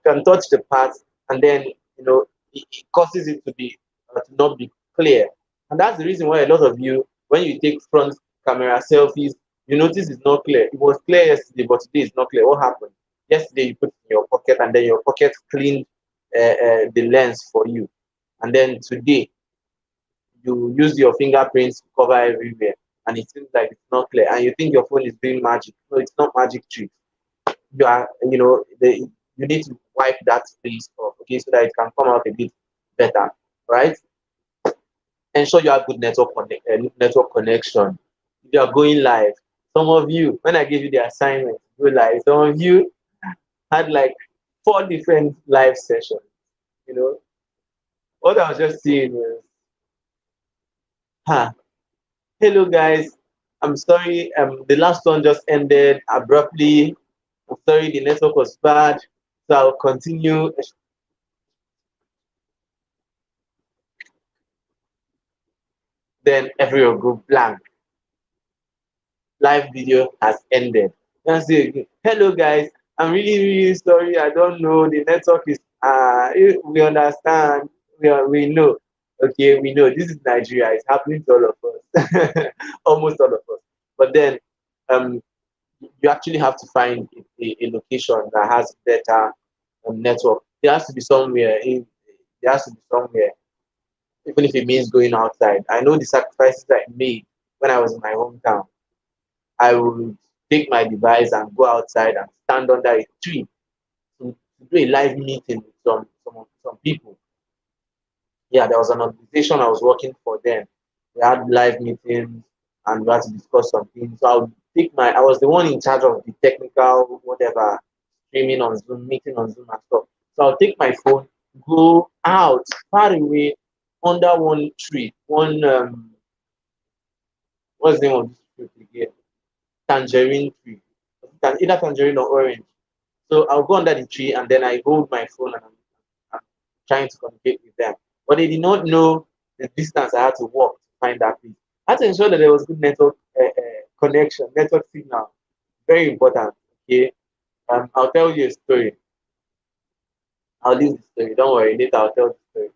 can touch the parts, and then it causes it to be to not be clear. And that's the reason why a lot of you, when you take front camera selfies, you notice it's not clear. It was clear yesterday, but today it's not clear. What happened? Yesterday you put it in your pocket, and then your pocket cleaned the lens for you, and then today you use your fingerprints to cover everywhere, and it seems like it's not clear, and you think your phone is doing magic. No, it's not magic trick. You are, you need to wipe that place off, okay, so that it can come out a bit better, right? Ensure you have good network connection. If you are going live, some of you, when I gave you the assignment, go live. Some of you had like 4 different live sessions. You know, what I was just saying was, huh, hello guys. I'm sorry, the last one just ended abruptly. I'm sorry, the network was bad. So I'll continue. Then everyone go blank. Live video has ended. And say again, hello guys, I'm really, really sorry. I don't know. The network is we understand. We know. Okay, we know this is Nigeria. It's happening to all of us. Almost all of us. But then um you actually have to find a location that has better network. There has to be somewhere there has to be somewhere, even if it means going outside. I know the sacrifices I made when I was in my hometown. I would take my device and go outside and stand under a tree to do a live meeting with some people. Yeah, there was an organization I was working for then. We had live meetings and we had to discuss some things. So I was the one in charge of the technical, whatever, streaming on Zoom, meeting on Zoom and stuff. So I'll take my phone, go out far away under one tree, what's the name of this tree again? Tangerine tree, either tangerine or orange. So I'll go under the tree and then I hold my phone and I'm trying to communicate with them. But they did not know the distance I had to walk to find that place. I had to ensure that there was good network connection, network signal. Very important. Okay. I'll tell you a story. I'll leave the story. Don't worry. Later I'll tell the story.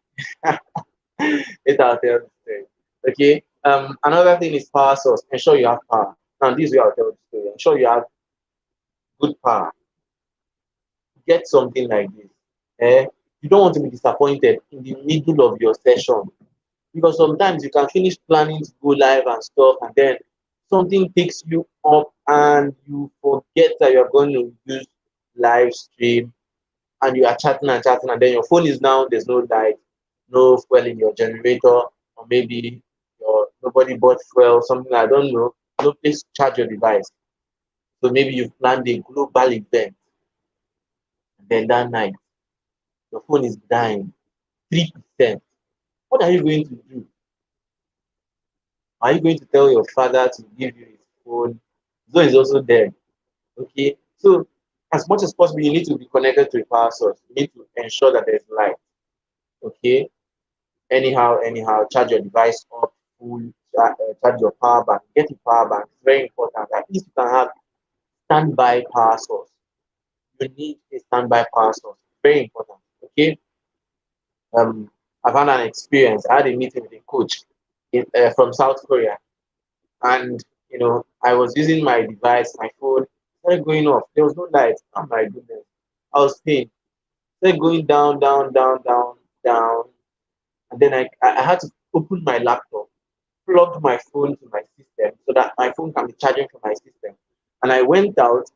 Later I'll tell the story. Okay. Another thing is power source. Ensure you have power. Now this is where I'll tell the story. Ensure you have good power. Get something like this. You don't want to be disappointed in the middle of your session, because sometimes you can finish planning to go live and stuff, and then something takes you up and you forget that you're going to use live stream, and you are chatting and chatting, and then your phone is down, there's no light, no fuel in your generator, or maybe nobody bought fuel, something, I don't know, no place to charge your device. So maybe you've planned a global event, and then that night your phone is dying 3%. What are you going to do? Are you going to tell your father to give you his phone? Though he's also dead. Okay. So as much as possible, you need to be connected to a power source. You need to ensure that there's light. Okay. Anyhow, charge your device up full, charge your power bank, get a power bank. It's very important. At least you can have standby power source. You need a standby power source. Very important. Okay. Um, I've had an experience. I had a meeting with a coach from South Korea, and I was using my device, my phone, started going off. There was no light. Oh my goodness, I was pain. Started going down, down, down, down, down, and then I had to open my laptop, plug my phone to my system so that my phone can be charging from my system. And I went out.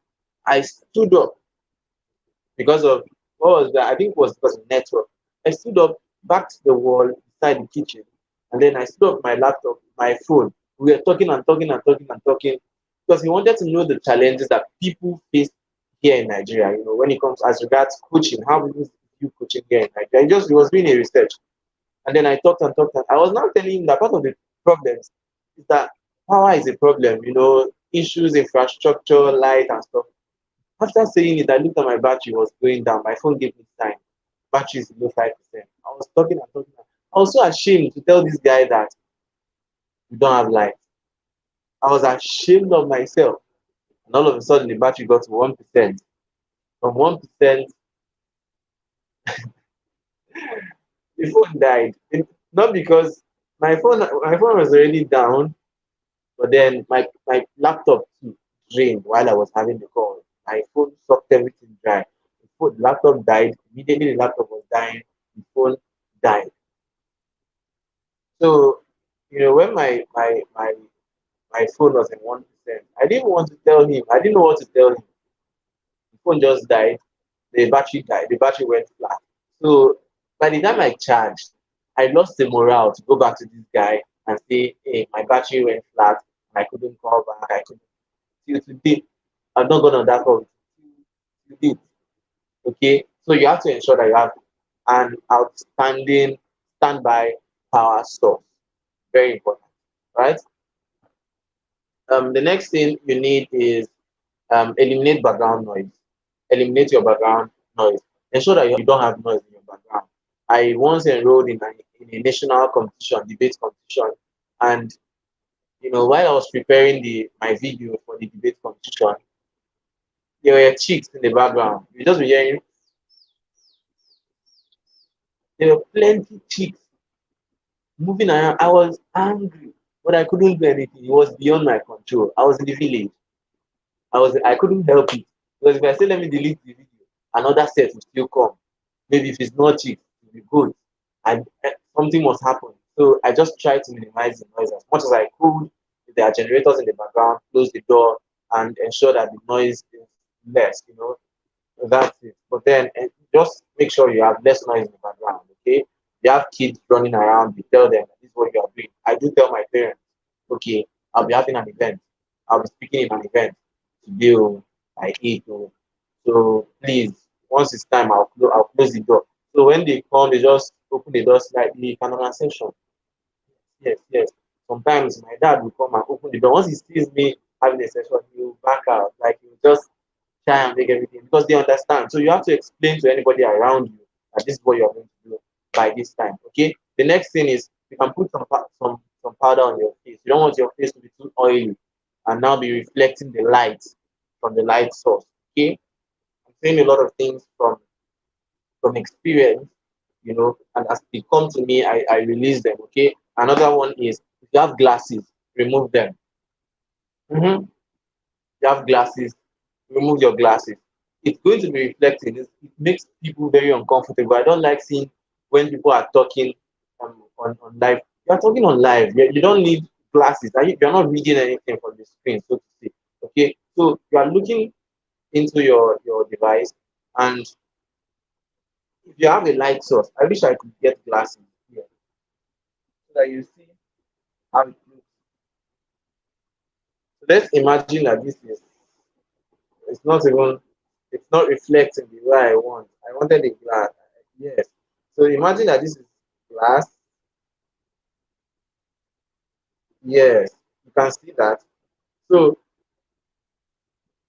I stood up because of what was that? I think it was because of network. I stood up back to the wall beside the kitchen, and then I stood up my laptop, my phone. We were talking and talking and talking and talking because he wanted to know the challenges that people face here in Nigeria. When it comes as regards coaching, how people few coaching here in Nigeria. He was doing a research. And then I talked and talked, and I was now telling him that part of the problems is that power is a problem, issues, infrastructure, light, and stuff. After saying it, I looked at my battery was going down. My phone gave me sign. Battery is below 5%. I was talking and talking. I was so ashamed to tell this guy that we don't have light. I was ashamed of myself. And all of a sudden, the battery got to 1%. From 1%, the phone died. Not because my phone was already down, but then my laptop too drained while I was having the call. My phone sucked everything dry. The laptop died. Immediately the laptop was dying. The phone died. So, when my phone was in 1%, I didn't want to tell him. I didn't know what to tell him. The phone just died. The battery died. The battery went flat. So by the time I charged, I lost the morale to go back to this guy and say, hey, my battery went flat. I couldn't call back. I couldn't. Till today, I've not gone on that call. Till today. Okay. So you have to ensure that you have an outstanding standby power source. Very important. Right? The next thing you need is eliminate background noise. Eliminate your background noise. Ensure that you don't have noise in your background. I once enrolled in a national competition, debate competition, and while I was preparing my video for the debate competition, there were chicks in the background. You just be hearing there were plenty chicks moving around. I was angry, but I couldn't do anything. It was beyond my control. I was in the village. I couldn't help it. Because if I say let me delete the video, another set will still come. Maybe if it's not cheap, it will be good. And something must happen. So I just tried to minimize the noise as much as I could. If there are generators in the background, close the door and ensure that the noise is less. That's it. But then just make sure you have less noise in the background, okay? You have kids running around, you tell them this is what you are doing. I do tell my parents, okay, I'll be having an event. I'll be speaking in an event today by 8. So please, once it's time, I'll close the door. So when they come, they just open the door slightly, Canada session. Yes, yes. Sometimes my dad will come and open the door. Once he sees me having a session, he will back out. Like he will just try and make everything because they understand. So you have to explain to anybody around you that this is what you're going to do by this time. Okay. The next thing is you can put some powder on your face. You don't want your face to be too oily and now be reflecting the light from the light source. Okay. I'm saying a lot of things from experience, and as they come to me, I release them. Okay. Another one is if you have glasses, remove them. Mhm. You have glasses, remove your glasses. It's going to be reflecting. It makes people very uncomfortable. I don't like seeing when people are talking on live. You are talking on live. You don't need glasses. You're not reading anything from the screen, so to say. Okay, so you are looking into your device, and if you have a light source, I wish I could get glasses here so that you see how it looks. So let's imagine that this is it's not even it's not reflecting the way I want. I wanted a glass. Yes. So imagine that this is glass. Yes. You can see that. So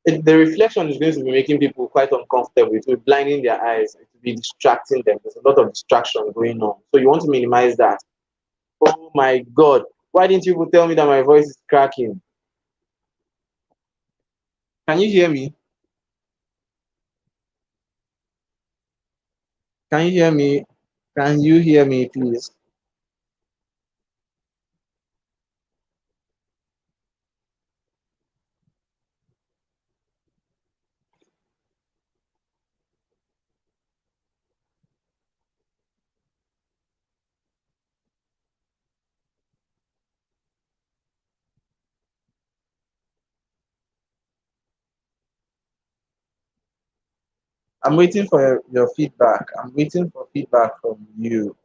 the reflection is going to be making people quite uncomfortable. It will be blinding their eyes. It will be distracting them. There's a lot of distraction going on. So you want to minimize that. Oh my God. Why didn't you people tell me that my voice is cracking? Can you hear me? Can you hear me? Can you hear me, please? I'm waiting for your feedback. I'm waiting for feedback from you.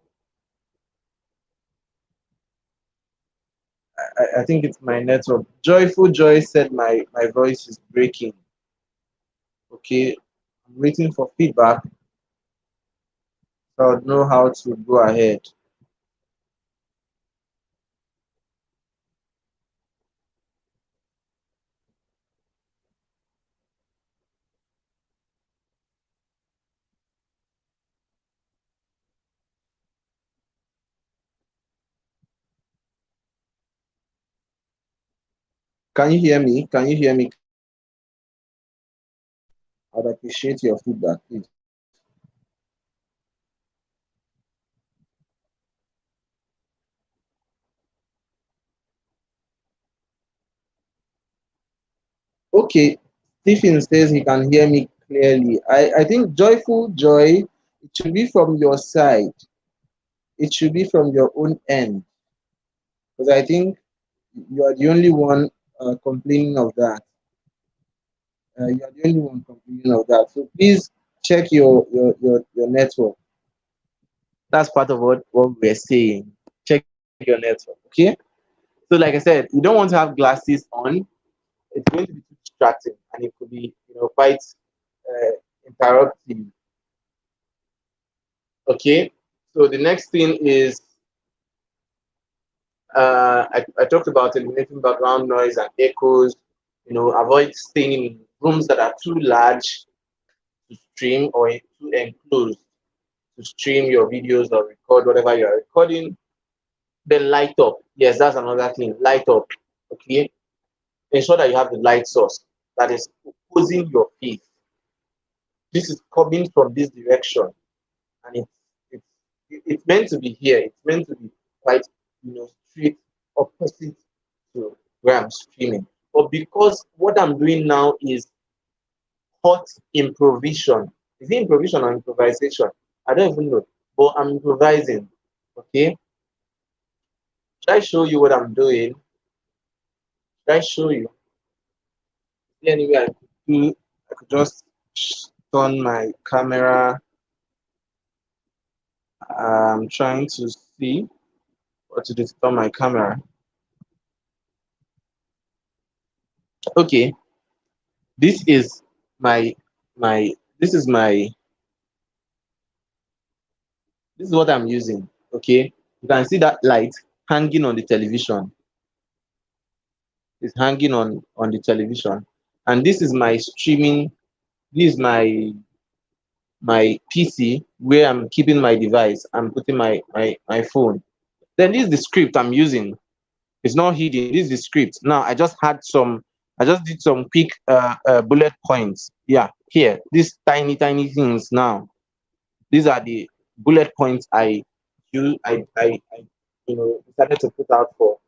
I think it's my network. Joyful Joy said my voice is breaking. Okay, I'm waiting for feedback. so I'll know how to go ahead. Can you hear me? Can you hear me? I'd appreciate your feedback, please. Okay, Stephen says he can hear me clearly. I think joyful joy, it should be from your side. It should be from your own end. Because I think you are the only one complaining of that. You are the only one complaining of that. So please check your network. That's part of what we're saying. Check your network. Okay. So like I said, you don't want to have glasses on. It's going to be too distracting and it could be, quite interruptive. Okay. So the next thing is I talked about eliminating background noise and echoes. Avoid staying in rooms that are too large to stream or too enclosed to stream your videos or record whatever you are recording. Then light up. Yes, that's another thing. Light up. Okay. Ensure that you have the light source that is opposing your face. This is coming from this direction, and it's it's meant to be here. It's meant to be quite straight opposite to where I'm streaming. But because what I'm doing now is hot improvisation. Is it improvisation or improvisation? I don't even know. But I'm improvising. Okay. Should I show you what I'm doing? Should I show you? Anyway, I could do. I could just turn my camera. I'm trying to see what to do to turn my camera. Okay, this is my my. This is my. This is what I'm using. Okay, you can see that light hanging on the television. It's hanging on the television, and this is my streaming. This is my PC where I'm keeping my device. I'm putting my phone. Then this is the script I'm using. It's not hidden. This is the script. Now I just did some quick bullet points. Yeah, here. These tiny things now. These are the bullet points I decided to put out for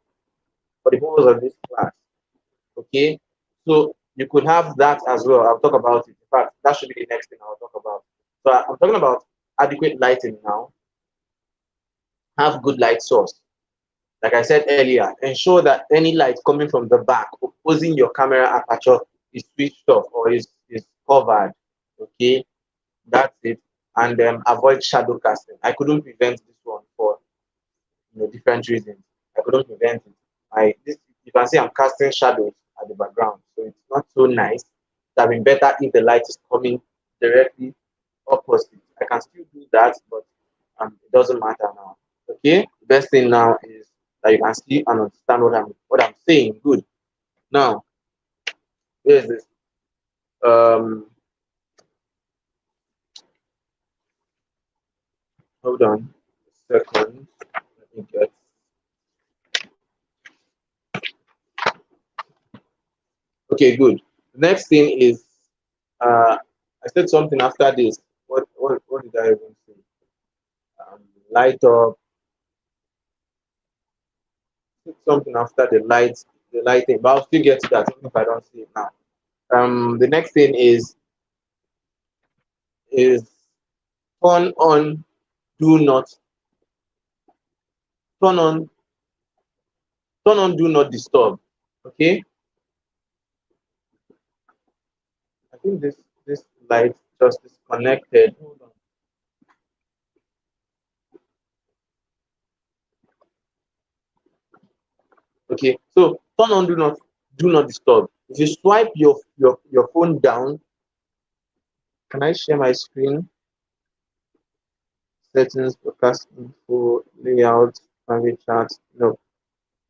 the purpose of this class. Okay. So you could have that as well. I'll talk about it. In fact, that should be the next thing I'll talk about. So I'm talking about adequate lighting now. Have good light source. Like I said earlier, ensure that any light coming from the back opposing your camera aperture is switched off or is covered. Okay, that's it. And avoid shadow casting. I couldn't prevent this one for different reasons. I couldn't prevent it. You can see I'm casting shadows at the background, so it's not so nice. It would have been better if the light is coming directly opposite. I can still do that, but it doesn't matter now. Okay, the best thing now is that you can see and understand what I'm saying. Good. Now, here's this. Um, Hold on a second. Let me get. Okay, good. The next thing is, I said something after this. What did I even say? Um, Light up. Something after the lighting, but I'll still get to that even if I don't see it now. The next thing is turn on, do not turn on, turn on, do not disturb. Okay, I think this light just disconnected. Hold on. Okay, so turn on, do not disturb. If you swipe your phone down, can I share my screen? Settings, podcast info, layout, private chat. No,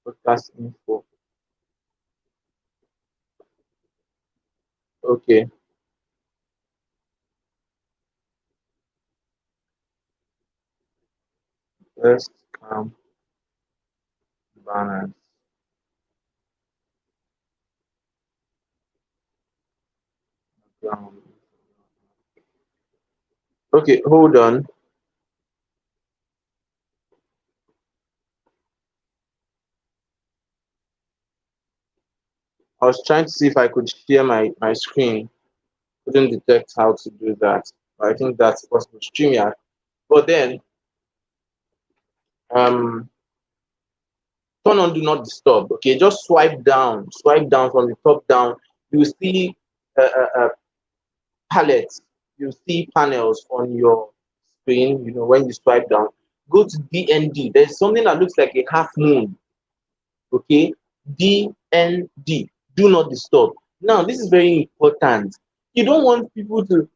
podcast info. Okay. Let's come banners. Background. Okay, hold on. I was trying to see if I could share my screen. Couldn't detect how to do that. But I think that's possible. StreamYard. But then, um, turn on do not disturb. Okay, just swipe down from the top down. You see palettes. You see panels on your screen. You know when you swipe down. Go to DND. There's something that looks like a half moon. Okay, DND. Do not disturb. Now this is very important. You don't want people to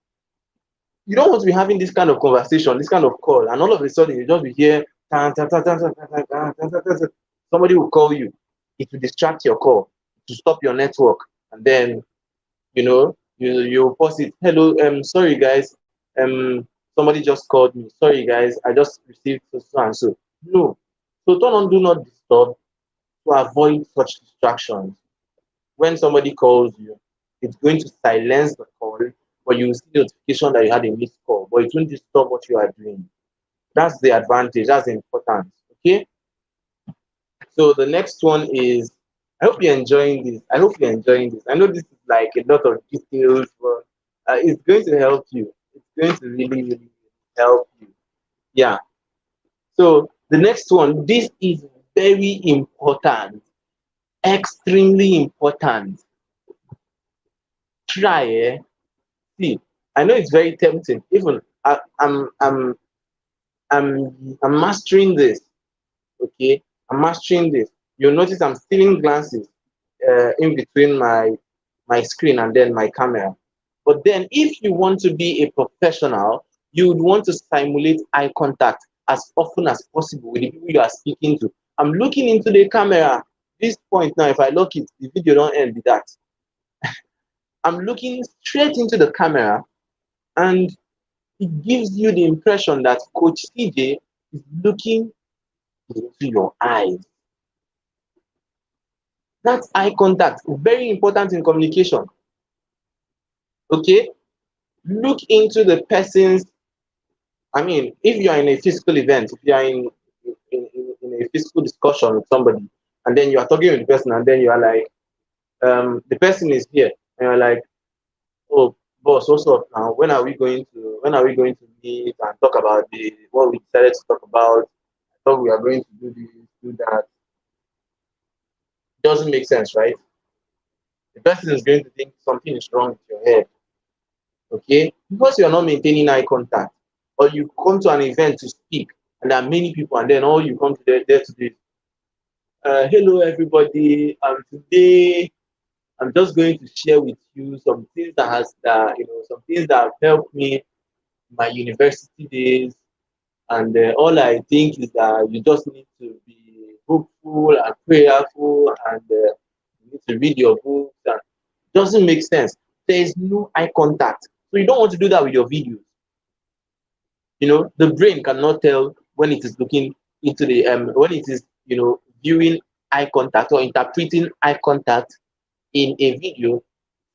you don't want to be having this kind of conversation, this kind of call, and all of a sudden you just be here, tan, tan, tan, tan, tan, tan, tan, tan, tan, tan, tan, tan. Somebody will call you. It will distract your call to stop your network, and then you pause it. Hello, sorry guys, somebody just called me. Sorry guys, I just received so and so. No, so turn on do not disturb to avoid such distractions. When somebody calls you, it's going to silence the call, but you will see the notification that you had a missed call, but it won't disturb what you are doing. That's the advantage, that's the importance. Okay. So the next one is I hope you're enjoying this. I hope you're enjoying this. I know this is like a lot of details, but it's going to help you. It's going to really, really help you. Yeah. So the next one, this is very important, extremely important. Try, see, I know it's very tempting. Even I'm mastering this. Okay, I'm mastering this. You'll notice I'm stealing glances in between my screen and then my camera. But then, if you want to be a professional, you would want to simulate eye contact as often as possible with the people you are speaking to. I'm looking into the camera. This point now, if I lock it, the video don't end with that. I'm looking straight into the camera, and it gives you the impression that Coach CJ is looking into your eyes. That's eye contact, very important in communication. Okay, look into the person's. I mean, if you are in a physical event, if you are in a physical discussion with somebody, and then you are talking with the person, and then you are like, the person is here, and you're like, oh, boss, what's up now? When are we going to meet and talk about the what we decided to talk about? I thought we are going to do this, do that. Doesn't make sense, right? The person is going to think something is wrong with your head, okay? Because you're not maintaining eye contact, or you come to an event to speak, and there are many people, and then all you come to there to do is, hello everybody, today I'm just going to share with you some things some things that have helped me in my university days, and all I think is that you just need to be hopeful and prayerful, and you need to read your books. And it doesn't make sense. There is no eye contact, so you don't want to do that with your videos. The brain cannot tell when it is looking into the when it is viewing eye contact or interpreting eye contact in a video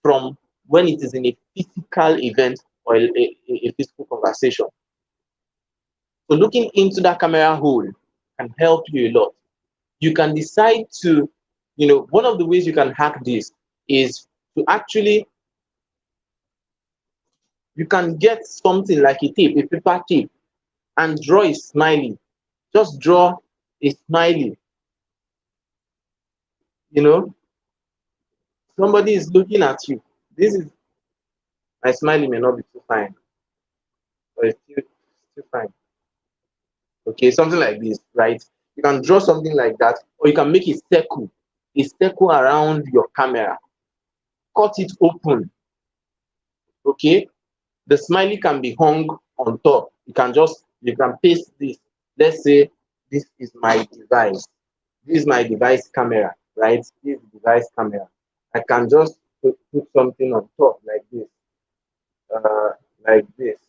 from when it is in a physical event or a physical conversation. So looking into that camera hole can help you a lot. You can decide to, one of the ways you can hack this is to actually, you can get something like a tape, a paper tape, and draw a smiley. Just draw a smiley. You know, somebody is looking at you. This is my smiley may not be too fine, but it's still fine. Okay, something like this, right? You can draw something like that, or you can make a circle around your camera, cut it open. Okay, the smiley can be hung on top. You can just You can paste this. Let's say this is my device. This is my device camera, right? This is device camera. I can just put something on top uh, like this.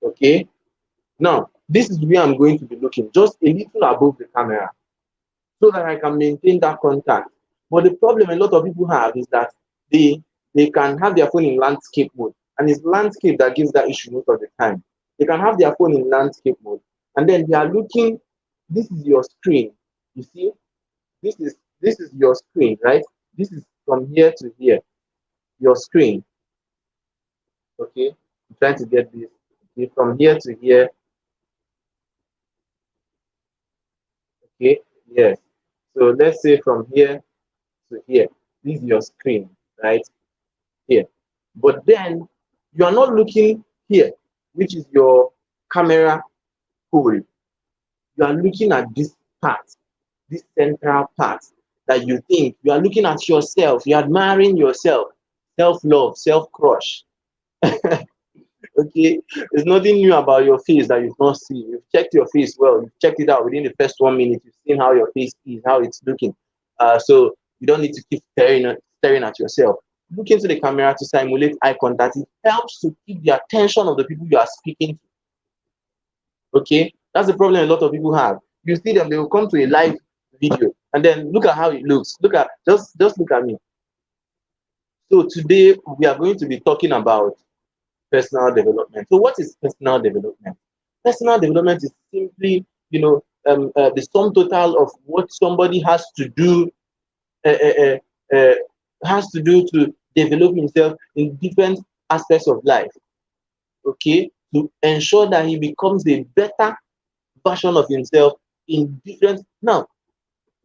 Okay. Now, this is where I'm going to be looking, just a little above the camera, so that I can maintain that contact. But the problem a lot of people have is that they they can have their phone in landscape mode, and it's landscape that gives that issue most of the time. They can have their phone in landscape mode, and then they are looking. This is your screen. You see, this is your screen, right? This is from here to here, your screen. Okay, I'm trying to get this. Okay, from here to here. Okay, yes. So let's say from here to here. This is your screen, right? Here. But then you are not looking here, which is your camera hole. You are looking at this part, this central part that you think you are looking at yourself, you're admiring yourself, self-love, self-crush. Okay, there's nothing new about your face that you've not seen. You've checked your face well, you've checked it out within the first 1 minute, you've seen how your face is, how it's looking. So you don't need to keep staring at yourself. Look into the camera to simulate eye contact. It helps to keep the attention of the people you are speaking to. Okay, that's the problem a lot of people have. You see them, they will come to a live video and then look at how it looks. Look at just look at me. So today we are going to be talking about personal development. So, what is personal development? Personal development is simply, the sum total of what somebody uh, uh, uh, uh, has to do to develop himself in different aspects of life. Okay, to ensure that he becomes a better version of himself in different. Now,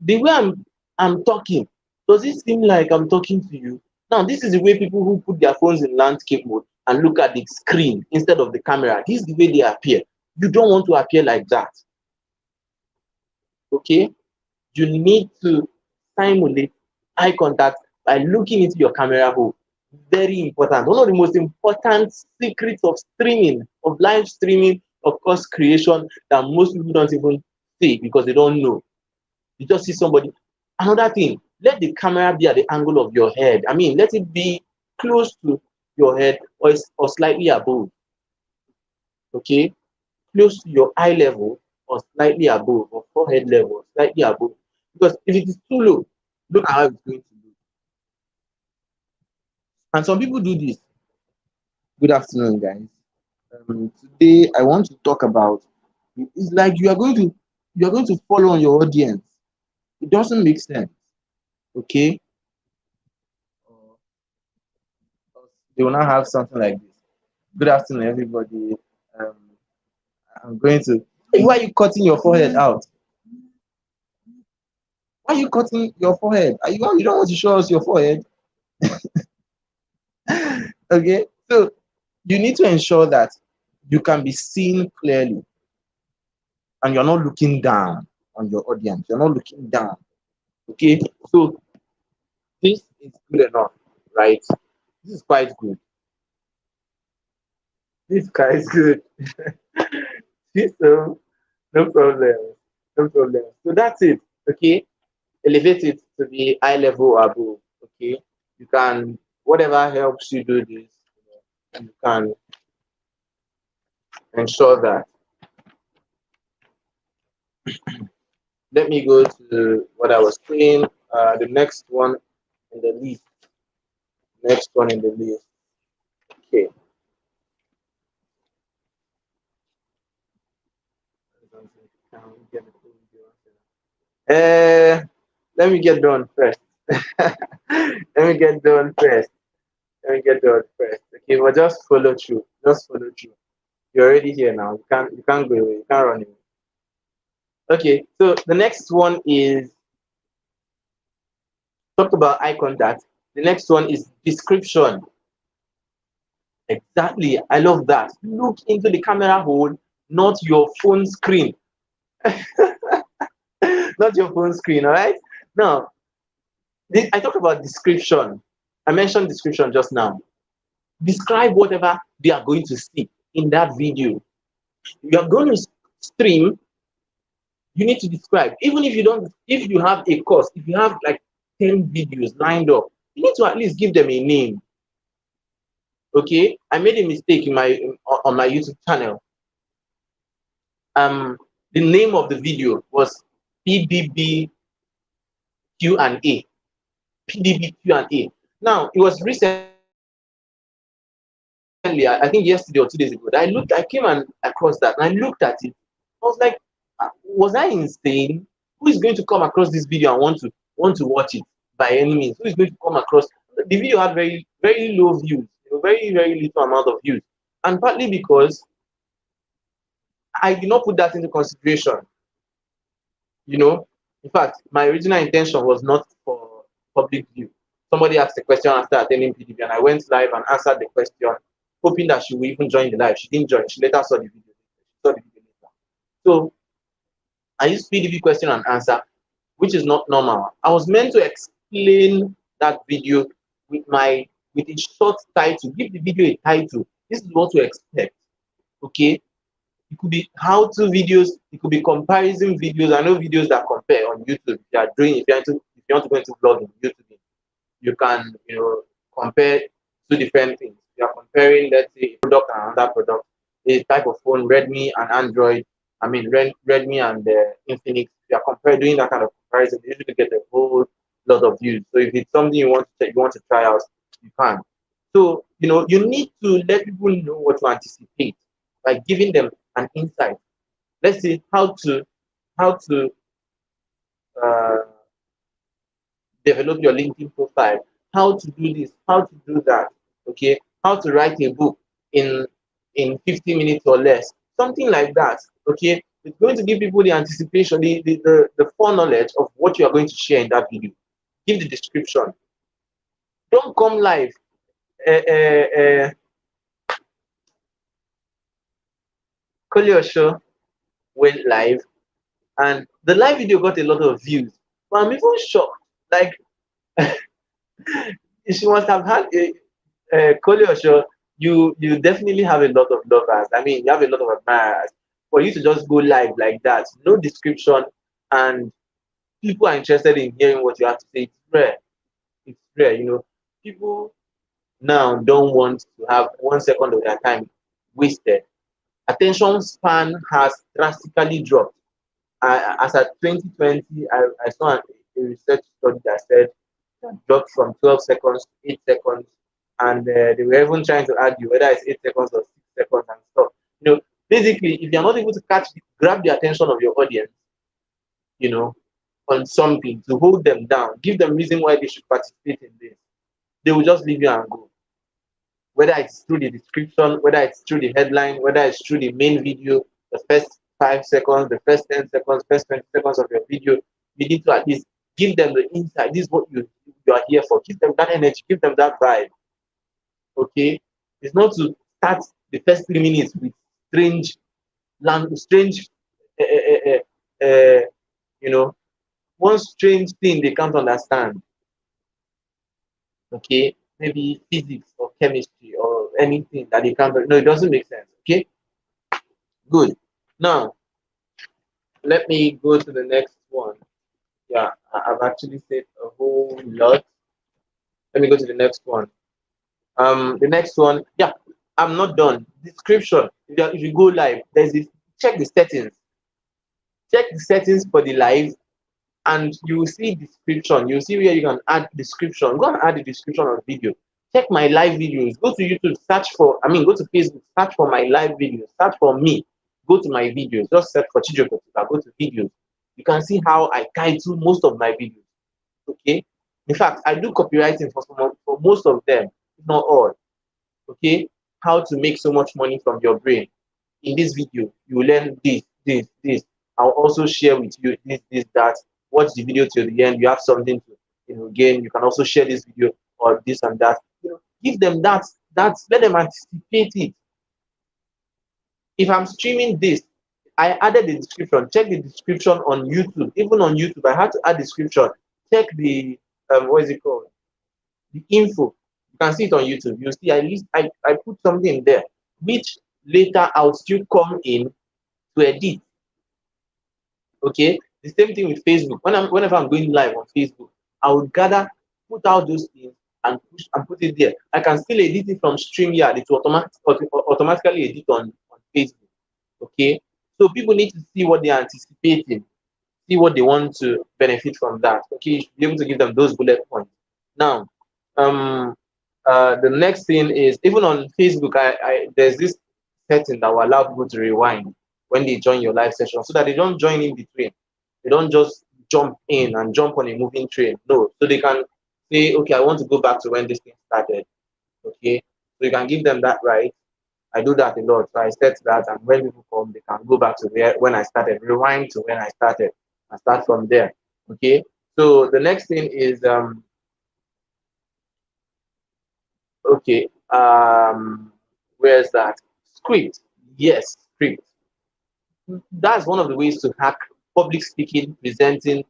the way I'm talking, does it seem like I'm talking to you? Now, this is the way people who put their phones in landscape mode and look at the screen instead of the camera. This is the way they appear. You don't want to appear like that. Okay? You need to simulate eye contact by looking into your camera hole. Very important. One of the most important secrets of streaming, of live streaming, of course, creation that most people don't even see because they don't know. You just see somebody. Another thing, let the camera be at the angle of your head. I mean, let it be close to your head or slightly above. Okay, close to your eye level or slightly above, or forehead level or slightly above. Because if it is too low, look at how it's going to look. And some people do this. Good afternoon, guys. Today I want to talk about. It's like you are going to follow on your audience. It doesn't make sense. Okay, they will not have something like this. Good afternoon, everybody. Um, I'm going to. Hey, why are you cutting your forehead out? Why are you cutting your forehead? You don't want to show us your forehead? Okay, so you need to ensure that you can be seen clearly and you're not looking down on your audience. You're not looking down. Okay, so this is good enough, right? This is quite good. This guy is good. So no problem. No problem. So that's it. Okay. Elevate it to the eye level above. Okay. You can, whatever helps you do this, you can ensure that. Let me go to what I was saying. The next one in the list. Next one in the list. Okay. Uh, let me get done first. Let me get done first. Let me get done first. Okay, but just follow through. Just follow through. You're already here now. You can't go away. You can't run away. Okay, so the next one is talked about eye contact. The next one is description. Exactly. I love that. Look into the camera hole, not your phone screen. Not your phone screen, all right? Now, I talked about description. I mentioned description just now. Describe whatever they are going to see. in that video. You're going to stream, you need to describe. Even if you don't, if you have a course, if you have like 10 videos lined up, you need to at least give them a name. Okay, I made a mistake in my on my YouTube channel. The name of the video was PDB Q&A. PDB Q&A. Now it was recently, I think yesterday or 2 days ago, that I came and across that, and I looked at it. I was like, was I insane? Who is going to come across this video and want to watch it by any means? Who is going to come across the video? Had very very low views, very very little amount of views, and partly because I did not put that into consideration. You know, in fact, my original intention was not for public view. Somebody asked a question after attending PDB, and I went live and answered the question, hoping that she would even join the live. She didn't join. She later saw the video. She saw the video later. So I used PDB question and answer, which is not normal. I was meant to explain that video with a short title, give the video a title. This is what to expect. Okay. It could be how-to videos, it could be comparison videos. I know videos that compare on YouTube. If you want to go into vlogging, YouTube, you can compare two different things. You are comparing, let's say, a product and another product, a type of phone, Redmi and Android. I mean, Redmi and Infinix. You are doing that kind of comparison. You usually get a whole lot of views. So if it's something you want to try out, you can. So you need to let people know what to anticipate by giving them an insight. Let's say how to uh, develop your LinkedIn profile, how to do this, how to do that, okay, how to write a book in 50 minutes or less, something like that, okay. It's going to give people the anticipation, the foreknowledge of what you are going to share in that video. Give the description. Don't come live. Show went live, and the live video got a lot of views. But I'm even shocked. Like, she must have had a Show. You definitely have a lot of lovers. I mean, you have a lot of admirers. For you to just go live like that, no description, and people are interested in hearing what you have to say. It's rare. It's rare. People now don't want to have 1 second of their time wasted. Attention span has drastically dropped. As at 2020, I saw a research study that said it dropped from 12 seconds to 8 seconds, and they were even trying to argue whether it's 8 seconds or 6 seconds and stuff. Basically, if you're not able to grab the attention of your audience, you know, on something to hold them down, give them reason why they should participate in this, they will just leave you and go. Whether it's through the description, whether it's through the headline, whether it's through the main video, the first 5 seconds, the first 10 seconds, first 20 seconds of your video, you need to at least give them the insight. This is what you are here for. Give them that energy, give them that vibe. Okay? It's not to start the first 3 minutes with strange, uh, uh, uh, uh, one strange thing they can't understand. Okay? Maybe physics or chemistry or anything that they can't. No, it doesn't make sense. Okay? Good. Now, let me go to the next one. Yeah, I've actually said a whole lot. Let me go to the next one. The next one, yeah, I'm not done. Description. If you go live, there's this. Check the settings. Check the settings for the live, and you will see description. You will see where you can add description. Go and add the description of video. Check my live videos. Go to YouTube, go to Facebook, search for my live videos. Search for me. Go to my videos. Just search for Chijioke. Go to videos. You can see how I title most of my videos. Okay. In fact, I do copywriting for most of them, if not all. Okay. How to make so much money from your brain. In this video, you will learn this. I'll also share with you this, that. Watch the video till the end. You have something to gain. You can also share this video or this and that. Give them that. Let them anticipate it. If I'm streaming this, I added the description. Check the description on YouTube. Even on YouTube, I had to add description. Check the what is it called? The info. You can see it on YouTube. You see, at least I put something there which later I'll still come in to edit. Okay, the same thing with Facebook. Whenever I'm going live on Facebook, I will gather, put out those things and push and put it there. I can still edit it from StreamYard. It will automatically edit on Facebook. Okay, so people need to see what they're anticipating, see what they want to benefit from that. Okay, you should be able to give them those bullet points. Now, um, the next thing is, even on Facebook, there's this setting that will allow people to rewind when they join your live session, so that they don't join in between. They don't just jump in and jump on a moving train. No, so they can say, okay, I want to go back to when this thing started. Okay, so you can give them that right. I do that a lot. So I set that, and when people come, they can go back to when I started, rewind to when I started, and start from there. Okay. So the next thing is okay. Where's that script? Yes, script. That's one of the ways to hack public speaking, presenting,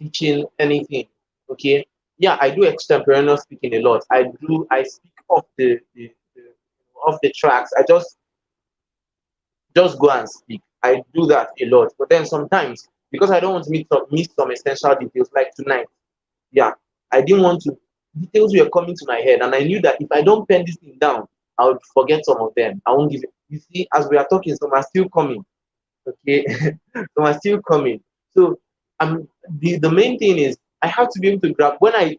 teaching, anything. Okay. Yeah, I do extemporaneous speaking a lot. I speak off the off the tracks. I just go and speak. I do that a lot. But then sometimes, because I don't want to miss some essential details, like tonight, yeah, I didn't want to, details were coming to my head, and I knew that if I don't pen this thing down, I would forget some of them. I won't give it. You see, as we are talking, some are still coming. Okay, some are still coming. So the main thing is I have to be able to grab when I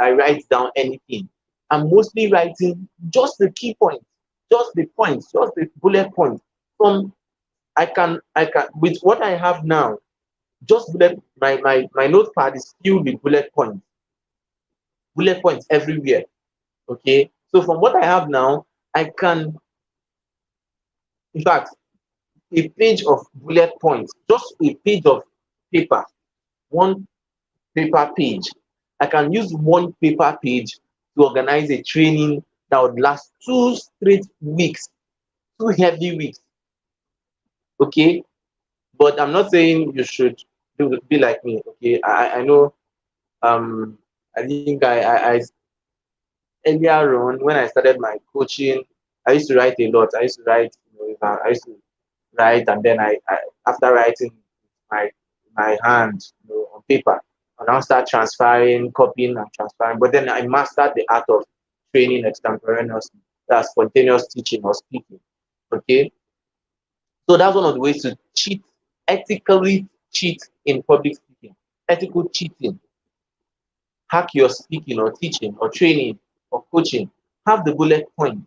write down anything. I'm mostly writing just the key points, just the points, just the bullet points. From I can with what I have now, just my notepad is filled with bullet points everywhere. Okay. So from what I have now, I can, in fact, a page of bullet points, just a page of paper, one paper page. I can use one paper page to organize a training that would last 2 straight weeks, 2 heavy weeks. Okay. But I'm not saying you should be like me. Okay. I know I think I earlier on when I started my coaching, I used to write a lot. I used to write, I used to write, and then I after writing my my hand, on paper, and I'll start transferring, copying and transferring. But then I mastered the art of training extemporaneously, that's spontaneous teaching or speaking. Okay, so that's one of the ways to cheat, ethically cheat in public speaking, ethical cheating. Hack your speaking or teaching or training or coaching. Have the bullet points.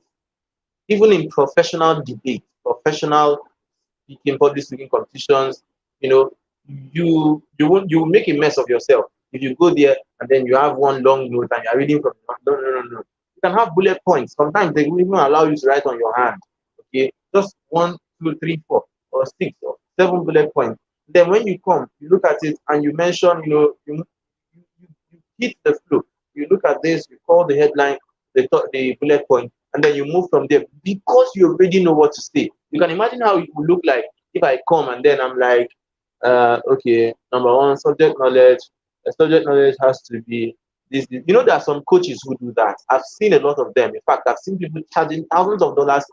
Even in professional debate, professional speaking, public speaking competitions, you know, you will make a mess of yourself if you go there and then you have one long note and you're reading from, no. You can have bullet points. Sometimes they will even allow you to write on your hand. Okay, just one, two, three, four, or six, or seven bullet points. Then when you come, you look at it and you mention, you hit the flow. You look at this, you call the headline, the bullet point, and then you move from there because you already know what to say. You can imagine how it would look like if I come and then I'm like, okay, number one, subject knowledge. Subject knowledge has to be this. There are some coaches who do that. I've seen a lot of them. In fact, I've seen people charging thousands of dollars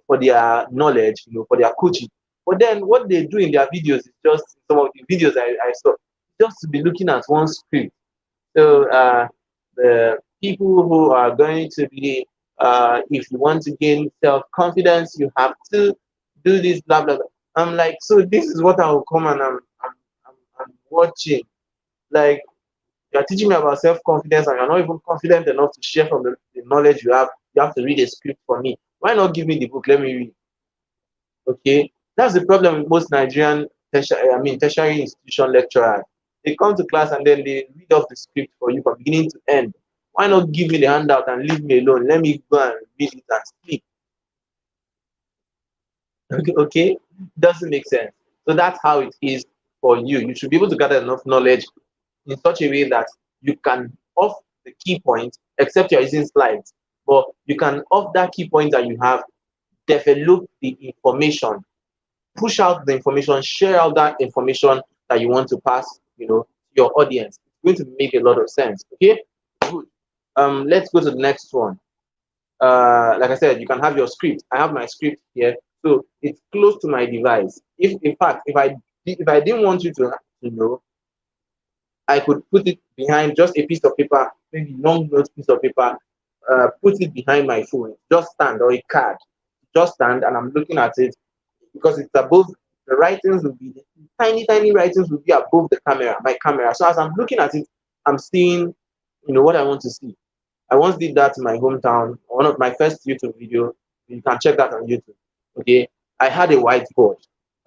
for their knowledge, for their coaching. But then what they do in their videos is just some of the videos I saw, just to be looking at one script. So the people who are going to be, if you want to gain self-confidence, you have to do this, blah, blah, blah. I'm like, so this is what I will come and I'm watching. Like, you're teaching me about self-confidence and you're not even confident enough to share from the knowledge you have. You have to read a script for me. Why not give me the book? Let me read. Okay. That's the problem with most Nigerian tertiary institution lecturers. They come to class and then they read off the script for you from beginning to end. Why not give me the handout and leave me alone? Let me go and read it and speak. Okay, doesn't make sense. So that's how it is for you. You should be able to gather enough knowledge in such a way that you can off the key points, except you're using slides, but you can off that key point that you have, develop the information, push out the information, share out that information that you want to pass, to your audience. It's going to make a lot of sense. Okay, good. Let's go to the next one. like I said, you can have your script. I have my script here, so it's close to my device. If in fact, if I didn't want you to know, I could put it behind just a piece of paper, maybe long note piece of paper, put it behind my phone, just stand, or a card, just stand, and I'm looking at it because it's above. The writings will be tiny, tiny writings will be above the camera, my camera. So as I'm looking at it, I'm seeing, what I want to see. I once did that in my hometown. One of my first YouTube video. You can check that on YouTube. Okay, I had a whiteboard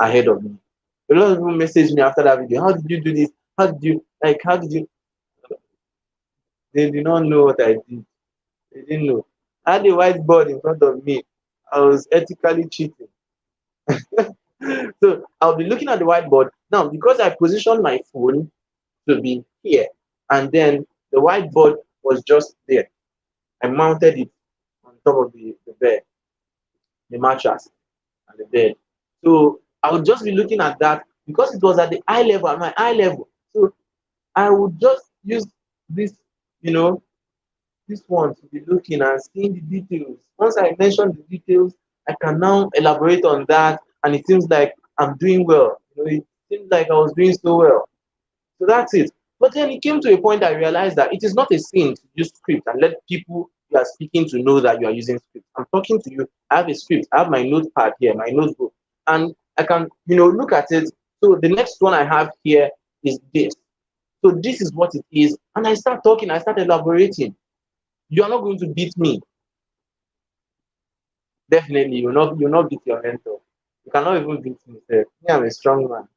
ahead of me. A lot of people messaged me after that video. How did you do this? How did you like? How did you? They did not know what I did. They didn't know. I had a whiteboard in front of me. I was ethically cheating. So I'll be looking at the whiteboard now because I positioned my phone to be here, and then the whiteboard was just there. I mounted it on top of the bed, the mattress, and the bed. So I would just be looking at that because it was at the eye level, at my eye level. So I would just use this, you know, this one to be looking and seeing the details. Once I mention the details, I can now elaborate on that, and it seems like I'm doing well. It seems like I was doing so well. So that's it. But then it came to a point I realized that it is not a sin to use script and let people you are speaking to know that you are using script. I'm talking to you. I have a script. I have my notepad here, my notebook, and I can, look at it. So the next one I have here is this. So this is what it is, and I start talking. I start elaborating. You are not going to beat me. Definitely, you'll not beat your mentor. You cannot even beat me. Sir. Me, I'm a strong man.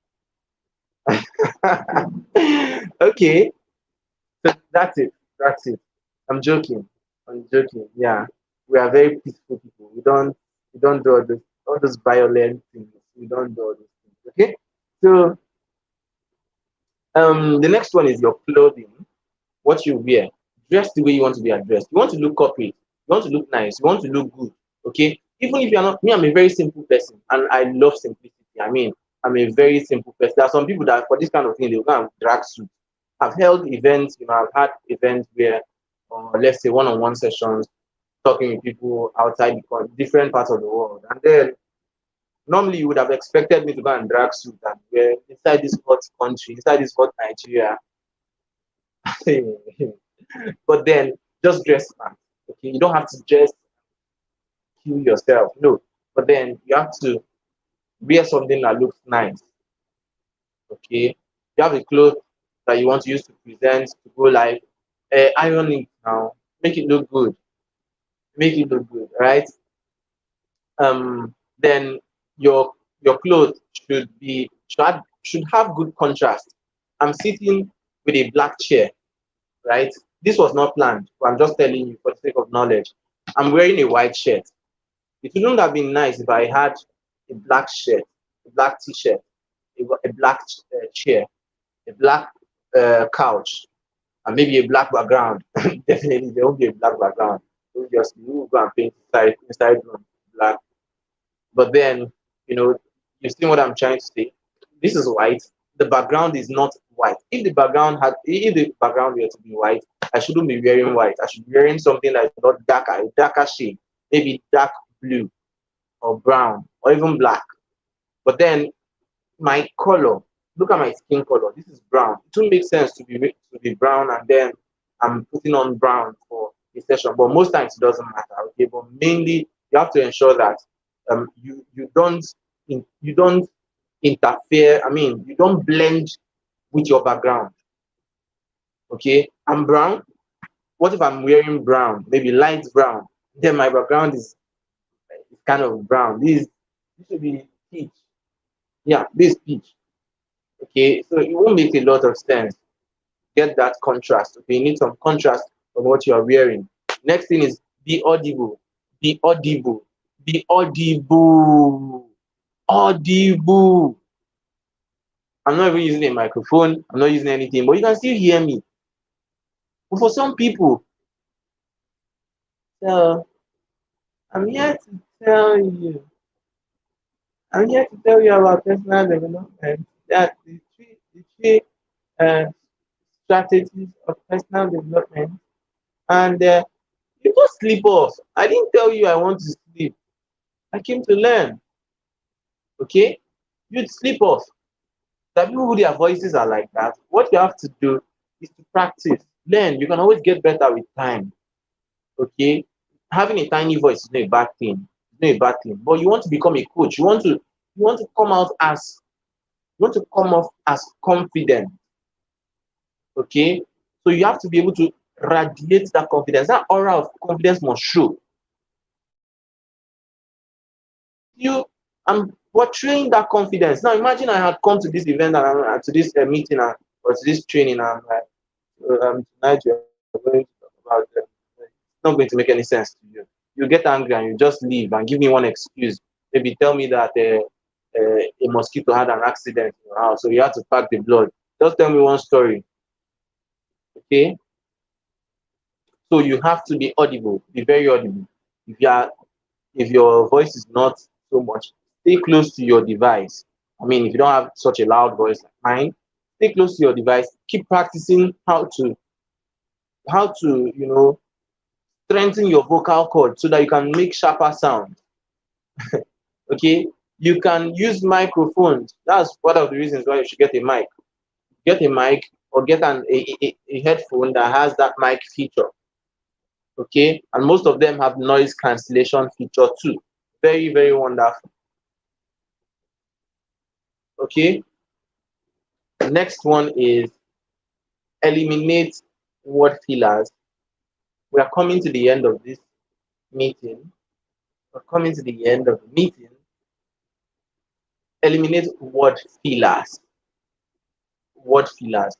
Okay, so that's it. That's it. I'm joking. I'm joking. Yeah, we are very peaceful people. We don't do all those violent things. We don't do all those things. Okay. So the next one is your clothing. What you wear. Dress the way you want to be addressed. You want to look corporate. You want to look nice. You want to look good. Okay. Even if you're not me, I'm a very simple person, and I love simplicity. I mean, I'm a very simple person. There are some people that for this kind of thing they will go and drag suits. I've held events. I've had events where, let's say, one-on-one sessions, talking with people outside different parts of the world, and then normally you would have expected me to go and drag suit and wear inside this hot country, inside this hot Nigeria. But then just dress smart. Okay, you don't have to just kill yourself. No, but then you have to wear something that looks nice. Okay, you have a clothes that you want to use to present to go live. Iron it now, make it look good. Make it look good, right? Then your clothes should have good contrast. I'm sitting with a black chair, right? This was not planned, but I'm just telling you for the sake of knowledge. I'm wearing a white shirt. It wouldn't have been nice if I had a black shirt, a black t-shirt, a black chair, a black couch, and maybe a black background. Definitely, there won't be a black background. Obviously, we will go and paint inside room black. But then, you see what I'm trying to say. This is white. The background is not white. If the background were to be white, I shouldn't be wearing white. I should be wearing something that is not darker, a darker shade, maybe dark blue or brown or even black. But then my color, look at my skin color. This is brown. It would make sense to be brown, and then I'm putting on brown for a session. But most times it doesn't matter. Okay, but mainly you have to ensure that you don't interfere. I mean, you don't blend with your background. Okay, I'm brown. What if I'm wearing brown, maybe light brown? Then my background is kind of brown. This should be peach. Yeah, this peach. Okay, so it won't make a lot of sense. Get that contrast. Okay, you need some contrast on what you are wearing. Next thing is be audible. Be audible. Be audible. Audible. I'm not even using a microphone. I'm not using anything, but you can still hear me. But for some people, so I'm here to tell you. I'm here to tell you about personal development. That the three uh, strategies of personal development, and You just sleep off. I didn't tell you I want to sleep. I came to learn. Okay? You'd sleep off. The people who their voices are like that, what you have to do is to practice. Learn. You can always get better with time. Okay? Having a tiny voice is not a bad thing. It's not a bad thing. But you want to become a coach. You want to come out as you want to come off as confident. Okay? So you have to be able to radiate that confidence. That aura of confidence must show. You I'm portraying that confidence. Now imagine I had come to this event and to this meeting or to this training, and I'm like, tonight you're going to talk about it's not going to make any sense to you. You get angry and you just leave and give me one excuse. Maybe tell me that a mosquito had an accident in your house, so you had to pack the blood. Just tell me one story, okay? So you have to be audible, be very audible. If you are, if your voice is not so much, stay close to your device. I mean, if you don't have such a loud voice like mine, stay close to your device. Keep practicing how to strengthen your vocal cord so that you can make sharper sound. Okay, you can use microphones. That's one of the reasons why you should get a mic. Get a mic or get a headphone that has that mic feature. Okay, and most of them have noise cancellation feature too. Very, very wonderful. Okay, the next one is eliminate word fillers. We are coming to the end of this meeting. We're coming to the end of the meeting. Eliminate word fillers. Word fillers.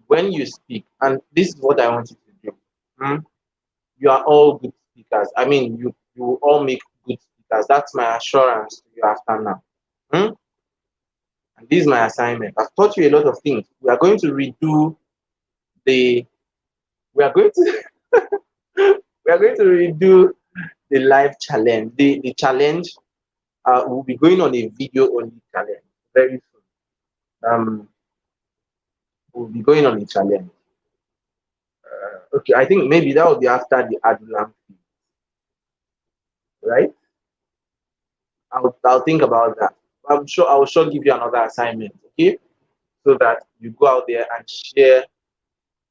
When you speak, and this is what I want you to do. You are all good speakers. I mean, you will all make good speakers. That's my assurance to you after now. Hmm? And this is my assignment. I've taught you a lot of things. We are going to redo the. We are going to. we are going to redo the live challenge. The challenge will be going on a video only challenge very soon. We'll be going on a challenge. Okay, I think maybe that will be after the Adulam, right? I'll think about that. I'm sure I will sure give you another assignment, okay? So that you go out there and share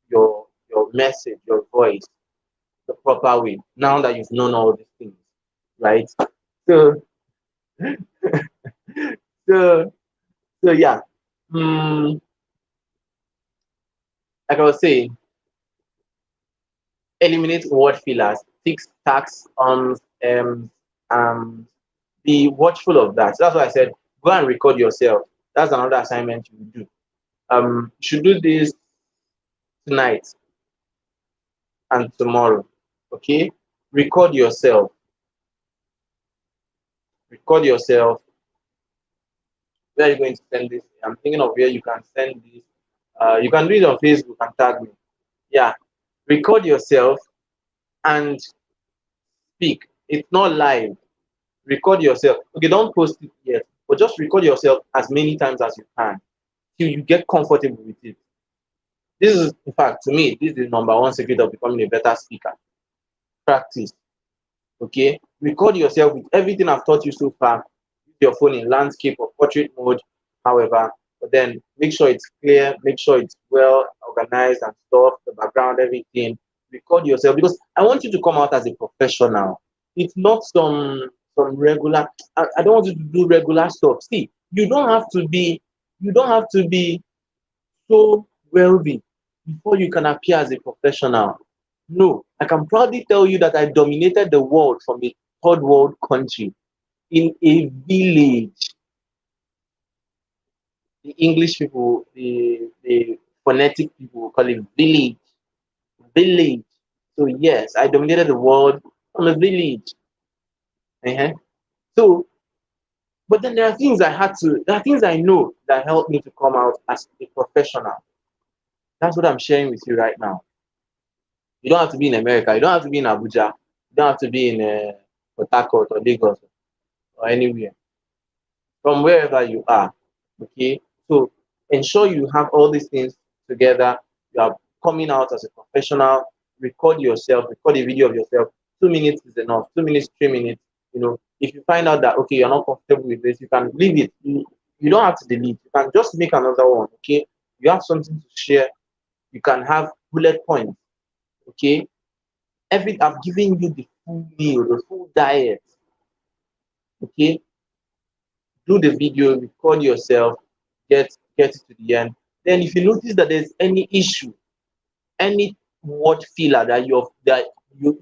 your message, your voice, the proper way. Now that you've known all these things, right? So so yeah. Mm, like I was saying, eliminate word fillers, fix tax be watchful of that. That's why I said go and record yourself. That's another assignment you will do. You should do this tonight and tomorrow. Okay? Record yourself. Record yourself. Where are you going to send this? I'm thinking of where you can send this. You can do it on Facebook and tag me. Yeah. Record yourself and speak. It's not live. Record yourself. Okay, don't post it yet, but just record yourself as many times as you can till you get comfortable with it. This is, in fact, to me, this is the number one secret of becoming a better speaker. Practice. Okay, record yourself with everything I've taught you so far. Use your phone in landscape or portrait mode, however, but then make sure it's clear, make sure it's well organized and stuff, the background, everything. Record yourself because I want you to come out as a professional. It's not some regular. I don't want you to do regular stuff. See, you don't have to be so wealthy before you can appear as a professional. No, I can proudly tell you that I dominated the world from a third world country in a village. The English people, the phonetic people call it village. Village. So yes, I dominated the world from a village. Uh-huh. So, but then there are things I know that helped me to come out as a professional. That's what I'm sharing with you right now. You don't have to be in America. You don't have to be in Abuja. You don't have to be in Port Harcourt or Lagos or anywhere. From wherever you are, okay? So ensure you have all these things together. You are coming out as a professional. record yourself, record a video of yourself. 2 minutes is enough. 2 minutes, 3 minutes. If you find out that okay, you're not comfortable with this, you can leave it. You don't have to delete. You can just make another one. Okay, you have something to share. You can have bullet points. Okay, I've given you the full meal, the full diet. Okay, do the video, record yourself, get it to the end. Then if you notice that there's any issue, any word filler you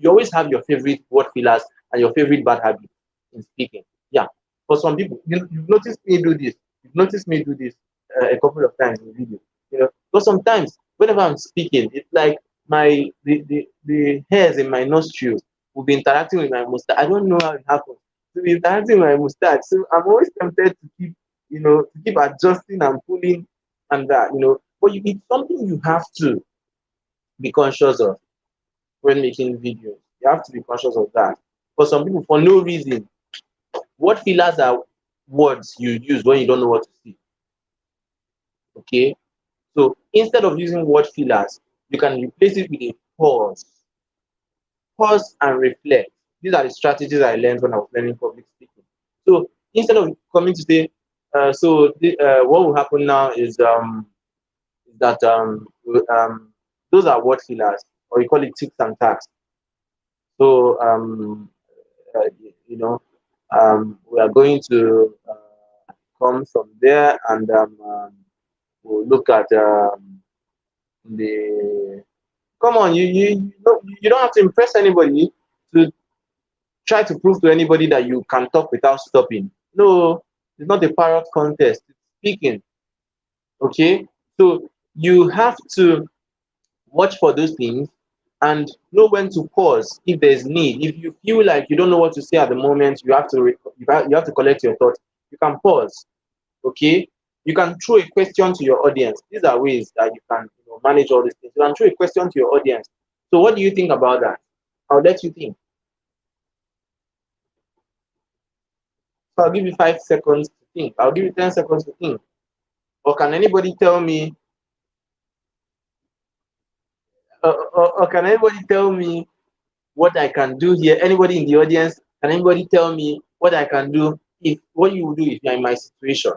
always have your favorite word fillers and your favorite bad habit in speaking. Yeah. For some people, you've noticed me do this. You've noticed me do this a couple of times in the video. But sometimes whenever I'm speaking, it's like the hairs in my nostrils will be interacting with my mustache. I don't know how it happens. To be interacting with my mustache. So I'm always tempted to keep adjusting and pulling and that. But it's something you have to be conscious of when making videos. You have to be conscious of that. For some people, for no reason, word fillers are words you use when you don't know what to say. Okay? So instead of using word fillers, you can replace it with a pause. Pause and reflect. These are the strategies I learned when I was learning public speaking. So instead of coming to say, what will happen now is that those are word fillers, or you call it ticks and tags. So uh, you know we are going to come from there, and we'll look at the come on, you don't have to impress anybody to try to prove to anybody that you can talk without stopping. No, it's not a parrot contest, it's speaking. Okay, so you have to watch for those things and know when to pause if there's need. If you feel like you don't know what to say at the moment, you have to collect your thoughts. You can pause. Okay, you can throw a question to your audience. These are ways that you can manage all these things. You can throw a question to your audience. So what do you think about that? I'll let you think. So I'll give you 5 seconds to think. I'll give you 10 seconds to think. Or can anybody tell me? Or can anybody tell me what I can do here? Anybody in the audience, can anybody tell me what I can do if what you will do if you're in my situation?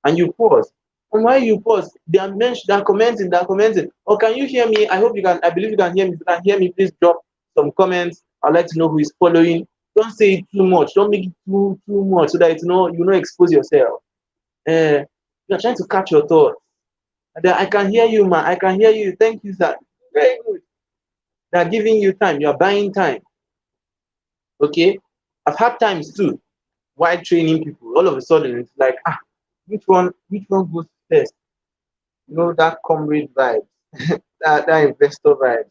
And you pause. And while you pause, they're commenting, they're commenting. Or can you hear me? I believe you can hear me. If you can hear me, please drop some comments. I'd like to know who is following. Don't say it too much. Don't make it too much so that you not expose yourself. You're trying to catch your thoughts. And then, I can hear you, man. I can hear you. Thank you, sir. Very good. They're giving you time. You're buying time. Okay? I've had times too while training people. All of a sudden, it's like, which one goes first? That comrade vibe, that investor vibe.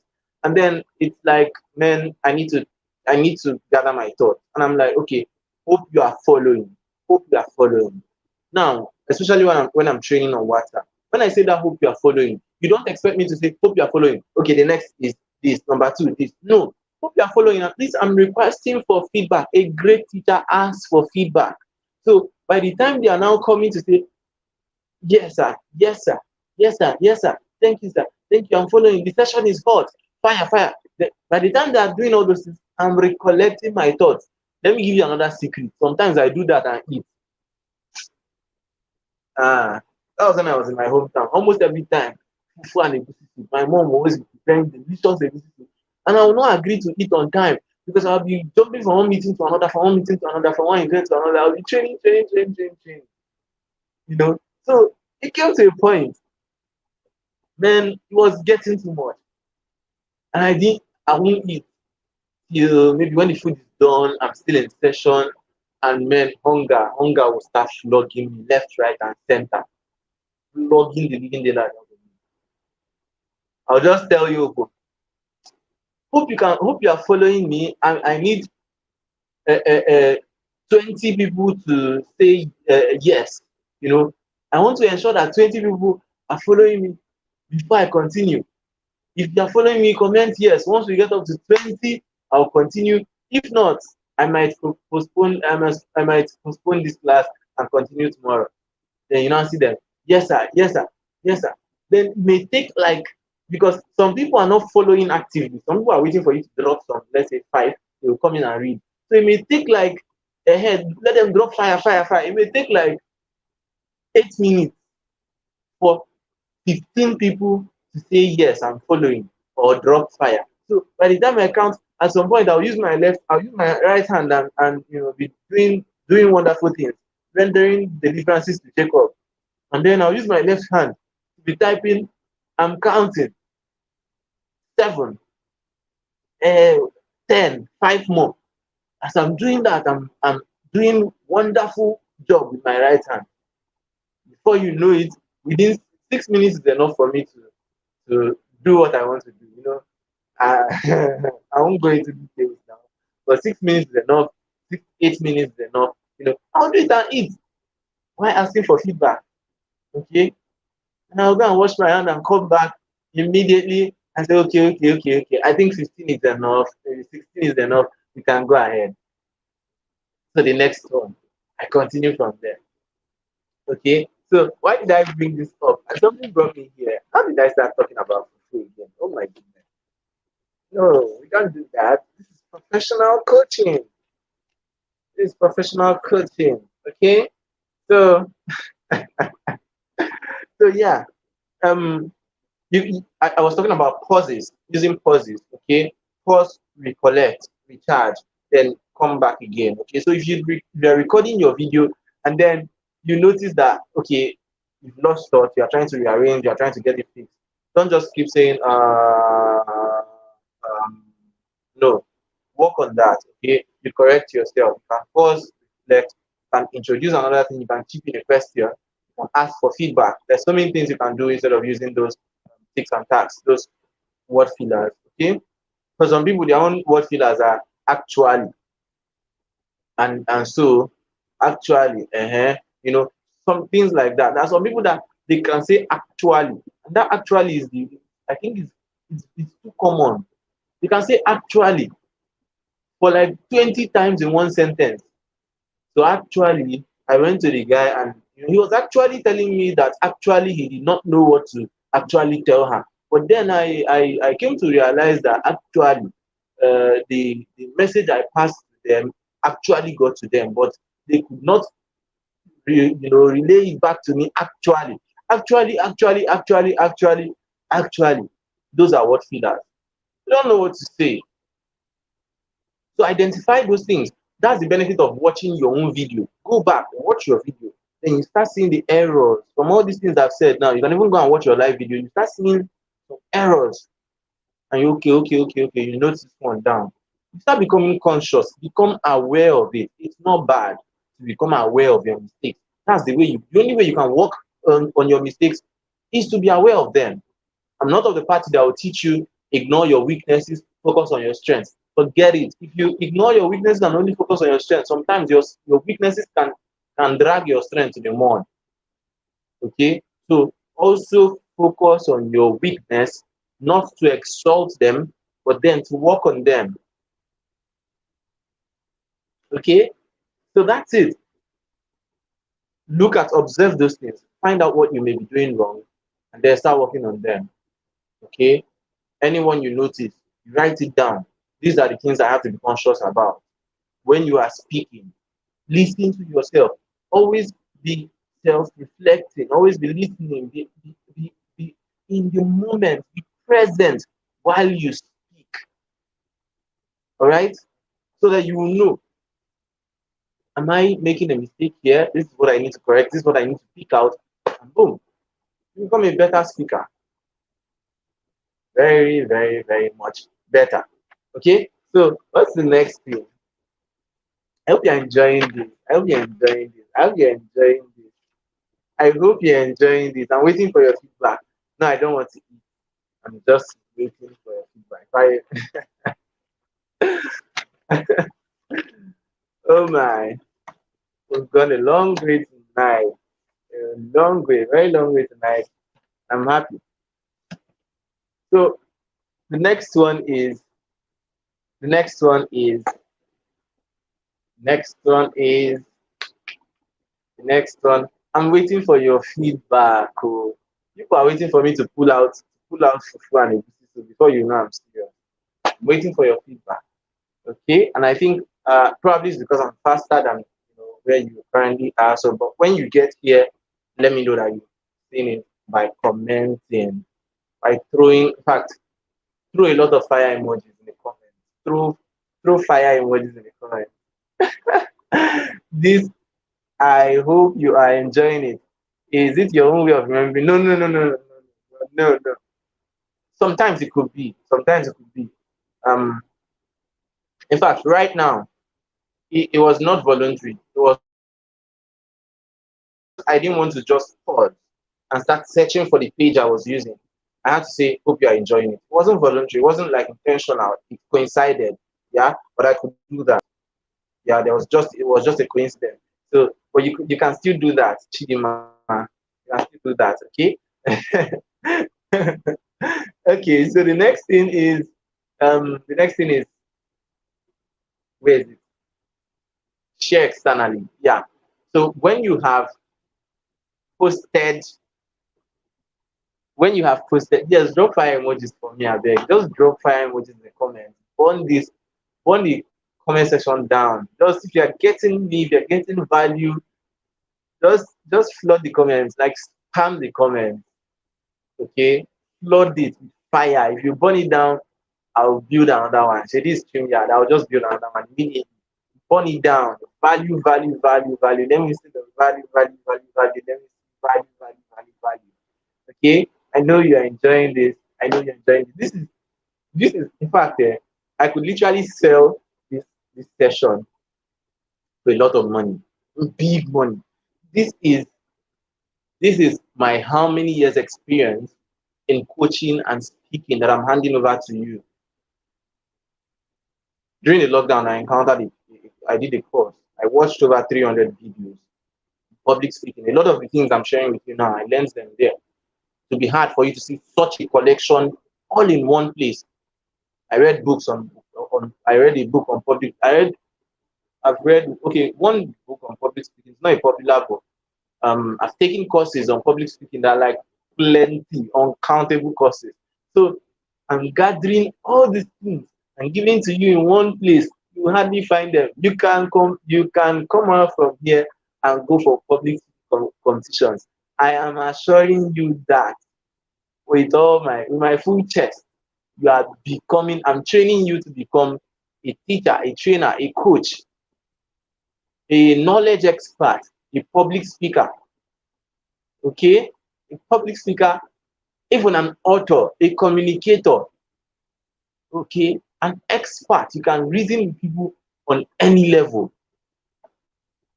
And then it's like, man, I need to gather my thoughts. And I'm like, okay, hope you are following. Hope you are following. Now, especially when I'm training on WhatsApp. When I say that hope you are following, you don't expect me to say hope you are following. Okay, the next is this, number two, this. No. Hope you are following. At least I'm requesting for feedback. A great teacher asks for feedback. So by the time they are now coming to say, yes, sir. Yes, sir. Yes, sir. Yes, sir. Thank you, sir. Thank you. I'm following. The session is hot. Fire, fire. By the time they are doing all those things, I'm recollecting my thoughts. Let me give you another secret. Sometimes I do that and eat. That was when I was in my hometown. Almost every time, fufu and egusi soup. My mom will always be preparing delicious egusi soup. And I will not agree to eat on time because I'll be jumping from one meeting to another, from one meeting to another, from one event to another. I'll be training. So it came to a point, man, it was getting too much. And I won't eat till maybe when the food is done, I'm still in session, and man, hunger will start flogging me left, right, and center, flogging the living daylight out of me. I'll just tell you, hope you are following me. I need uh, uh, uh, 20 people to say yes. I want to ensure that 20 people are following me before I continue. If you are following me, comment yes. Once we get up to 20, I'll continue. If not, I might postpone. I might postpone this class and continue tomorrow. Then you now see them. Yes, sir. Yes, sir. Yes, sir. Then it may take like Because some people are not following actively. Some people are waiting for you to drop some, let's say five, they will come in and read. So it may take like ahead, let them drop fire, fire, fire. It may take like 8 minutes for 15 people to say yes, I'm following or drop fire. So by the time I count, at some point I'll use my right hand and be doing wonderful things, rendering deliverances to Jacob. And then I'll use my left hand to be typing, I'm counting 7, uh, 10, 5 more. As I'm doing that, I'm doing wonderful job with my right hand. Before you know it, within 6 minutes is enough for me to do what I want to do. I won't go into details now, but 6 minutes is enough. 8 minutes is enough. I'll do it and eat. Why asking for feedback? Okay, and I'll go and wash my hand and come back immediately and say, okay, okay, okay, okay. I think 15 is enough. Maybe 16 is enough. We can go ahead. So the next one, I continue from there. Okay. So why did I bring this up? And something brought me here. How did I start talking about fufu again? Oh my goodness. No, we can't do that. This is professional coaching. This is professional coaching. Okay. So yeah. Um I was talking about pauses, using pauses. Okay. Pause, recollect, recharge, then come back again. Okay. So if you're recording your video and then you notice that okay, you've lost thought, you're trying to rearrange, you're trying to get it fixed. Don't just keep saying no. Work on that. Okay. You correct yourself. You can pause, reflect, you can introduce another thing, you can chip in a question, you can ask for feedback. There's so many things you can do instead of using those ticks and tags, those word fillers. Okay. For some people, their own word fillers are actually, and so actually, some things like that. There are some people that they can say actually, and that actually is the I think it's too common. You can say actually for like 20 times in one sentence. So actually, I went to the guy and he was actually telling me that actually he did not know what to actually tell her. But then I came to realize that actually the message I passed to them actually got to them, but they could not relay it back to me actually. Actually. Those are what fillers. You don't know what to say. So identify those things. That's the benefit of watching your own video. Go back, watch your video. Then you start seeing the errors from all these things I've said now. You can even go and watch your live video. You start seeing some errors. And you okay. You notice this one down. You start becoming conscious, become aware of it. It's not bad to become aware of your mistakes. That's the only way you can work on your mistakes is to be aware of them. I'm not of the party that will teach you ignore your weaknesses, focus on your strengths. Forget it. If you ignore your weaknesses and only focus on your strengths, sometimes your weaknesses can drag your strength to the mud. Okay, so also focus on your weakness, not to exalt them, but then to work on them. Okay, so that's it. Observe those things, find out what you may be doing wrong, and then start working on them. Okay, anyone you notice, you write it down. These are the things I have to be conscious about. When you are speaking, listen to yourself. Always be self-reflecting. Always be listening. Be in the moment. Be present while you speak. All right? So that you will know, am I making a mistake here? This is what I need to correct. This is what I need to pick out. And boom, you become a better speaker. Very, very, very much better. Okay? So what's the next thing? I hope you're enjoying this. I hope you're enjoying this. I hope you're enjoying this. I hope you're enjoying this. I'm waiting for your feedback. No, I don't want to eat. I'm just waiting for your feedback. Oh my, we've gone a long way tonight. A long way, very long way tonight. I'm happy. So the next one is the next one is next one is the next one. I'm waiting for your feedback. Oh. People are waiting for me to pull out pull out fufu and egusi soup before you know I'm serious. I'm waiting for your feedback. Okay, and I think probably it's because I'm faster than where you currently are. So, but when you get here, let me know that you've seen it by commenting, by throwing. In fact, throw a lot of fire emojis in the comments. Throw fire emojis in the comments. This, I hope you are enjoying it. Is it your own way of remembering? No, no, no, no, no, no, no, no. No. Sometimes it could be. Sometimes it could be. Um, in fact, right now, it was not voluntary. It was I didn't want to just pause and start searching for the page I was using. I had to say, hope you are enjoying it. It wasn't voluntary, it wasn't like intentional. It coincided. Yeah, but I could do that. Yeah, it was just a coincidence. So, but you can still do that, Chidima. You can still do that, okay? Okay, so the next thing is where is it? Share externally. Yeah. So posted when you have posted, yes, drop fire emojis for me, I beg. Just drop fire emojis in the comments. Burn the comment section down. Just if you are getting me, if you're getting value, just flood the comments, like spam the comments. Okay, flood it with fire. If you burn it down, I'll build another one. Say this stream yard, I'll just build another one. Immediately. Burn it down. Value, value, value, value. Let me see the value, value, value, value. Let me see value, value, value, value. Okay, I know you are enjoying this. I know you're enjoying this is in fact I could literally sell this session for a lot of money, big money. This is this is my how many years experience in coaching and speaking that I'm handing over to you. During the lockdown, I did a course. I watched over 300 videos, public speaking. A lot of the things I'm sharing with you now, I learned them there. To be hard for you to see such a collection all in one place. I read books on I read a book on public. I've read one book on public speaking. It's not a popular book. I've taken courses on public speaking that are like plenty, uncountable courses. So I'm gathering all these things and giving to you in one place. You hardly find them. You can come out from here and go for public competitions. I am assuring you that with my full chest, you are becoming. I'm training you to become a teacher, a trainer, a coach, a knowledge expert, a public speaker. Okay, a public speaker, even an author, a communicator. Okay, an expert. You can reason with people on any level.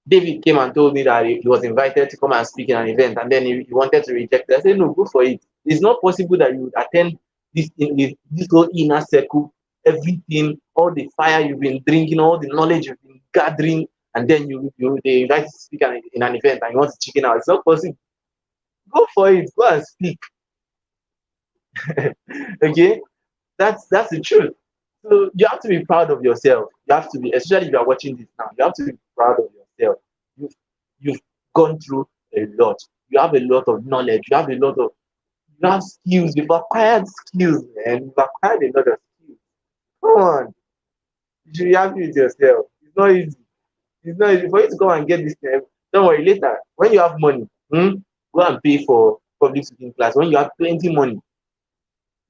David came and told me that he was invited to come and speak in an event, and then he wanted to reject it. I said, no, go for it. It's not possible that you would attend this whole inner circle, everything, all the fire you've been drinking, all the knowledge you've been gathering, and then they invite you to speak in an event and you want to chicken out. It's not possible. Go for it. Go and speak. Okay, that's the truth. So you have to be proud of yourself. You have to be, especially if you are watching this now, you have to be proud of yourself. You've gone through a lot. You have a lot of knowledge. You have skills. You've acquired skills, man. You've acquired a lot of skills. Come on, you should be happy with yourself. It's not easy. It's not easy for you to come and get this thing. Don't worry. Later, when you have money, go and pay for public speaking class. When you have plenty money,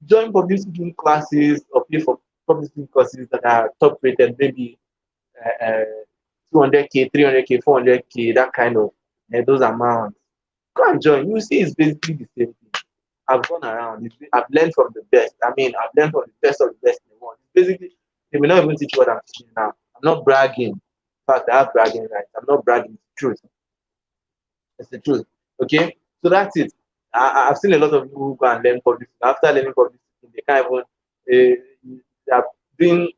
join public speaking classes or pay for public speaking courses that are top rated, maybe 200K, 300K, 400K, that kind of those amounts. Go and join. You see, it's basically the same thing. I've gone around. I've learned from the best. I've learned from the best of the best in the world. It's basically, they may not even teach what I'm teaching now. I'm not bragging. In fact, I have bragging rights. I'm not bragging. It's the truth. It's the truth. Okay? So that's it. I've seen a lot of people who go and learn public. After learning public, they can't even, they are doing,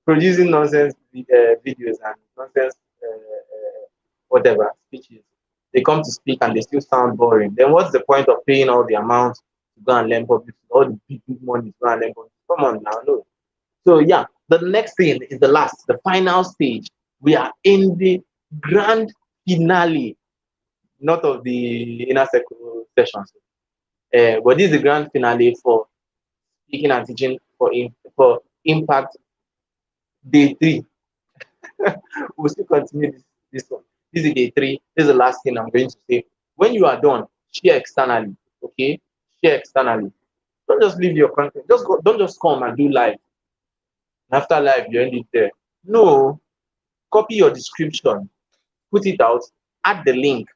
producing nonsense videos and nonsense, whatever, speeches. They come to speak and they still sound boring. Then what's the point of paying all the amount to go and learn public, all the big money to go and learn public? Come on now, no. So yeah, the next thing is the final stage. We are in the grand finale, not of the inner circle sessions. But this is the grand finale for speaking and teaching for impact day 3. We'll still continue this one. This is day 3. This is the last thing I'm going to say. When you are done, share externally. Okay, share externally. Don't just leave your content. Just go. Don't just come and do live. And after live, you end it there. No, copy your description, put it out, add the link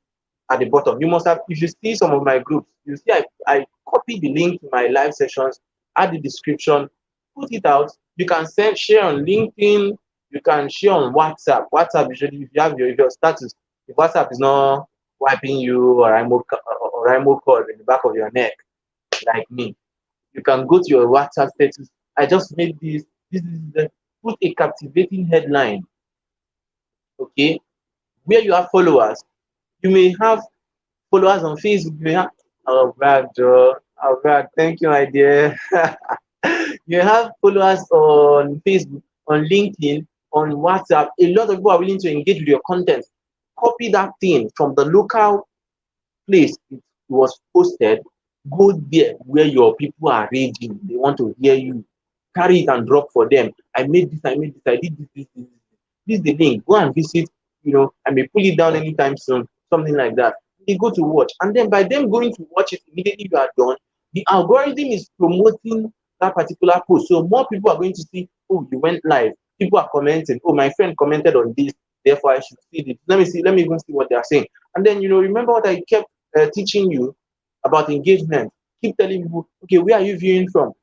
at the bottom. You must have, if you see some of my groups, you see I copy the link to my live sessions, add the description, put it out. You can share on LinkedIn, you can share on WhatsApp. WhatsApp usually, if you have your status, if WhatsApp is not wiping you or IMO call in the back of your neck, like me, you can go to your WhatsApp status. I just made this. This is put a captivating headline. Okay, where you have followers, you may have followers on Facebook. You may have, oh, brag, Joe. Oh, brag. Thank you, my dear. You have followers on Facebook, on LinkedIn, on WhatsApp. A lot of people are willing to engage with your content. Copy that thing from the local place it was posted. Go there where your people are raging. They want to hear you. Carry it and drop for them. I made this, I made this, I did this. This is the link. Go and visit. I may pull it down anytime soon, something like that. They go to watch. And then by them going to watch it immediately you are done, the algorithm is promoting that particular post. So more people are going to see, oh, you went live. People are commenting, oh, my friend commented on this, therefore I should see this. Let me even see what they are saying. And then, remember what I kept teaching you about engagement. Keep telling people, okay, where are you viewing from?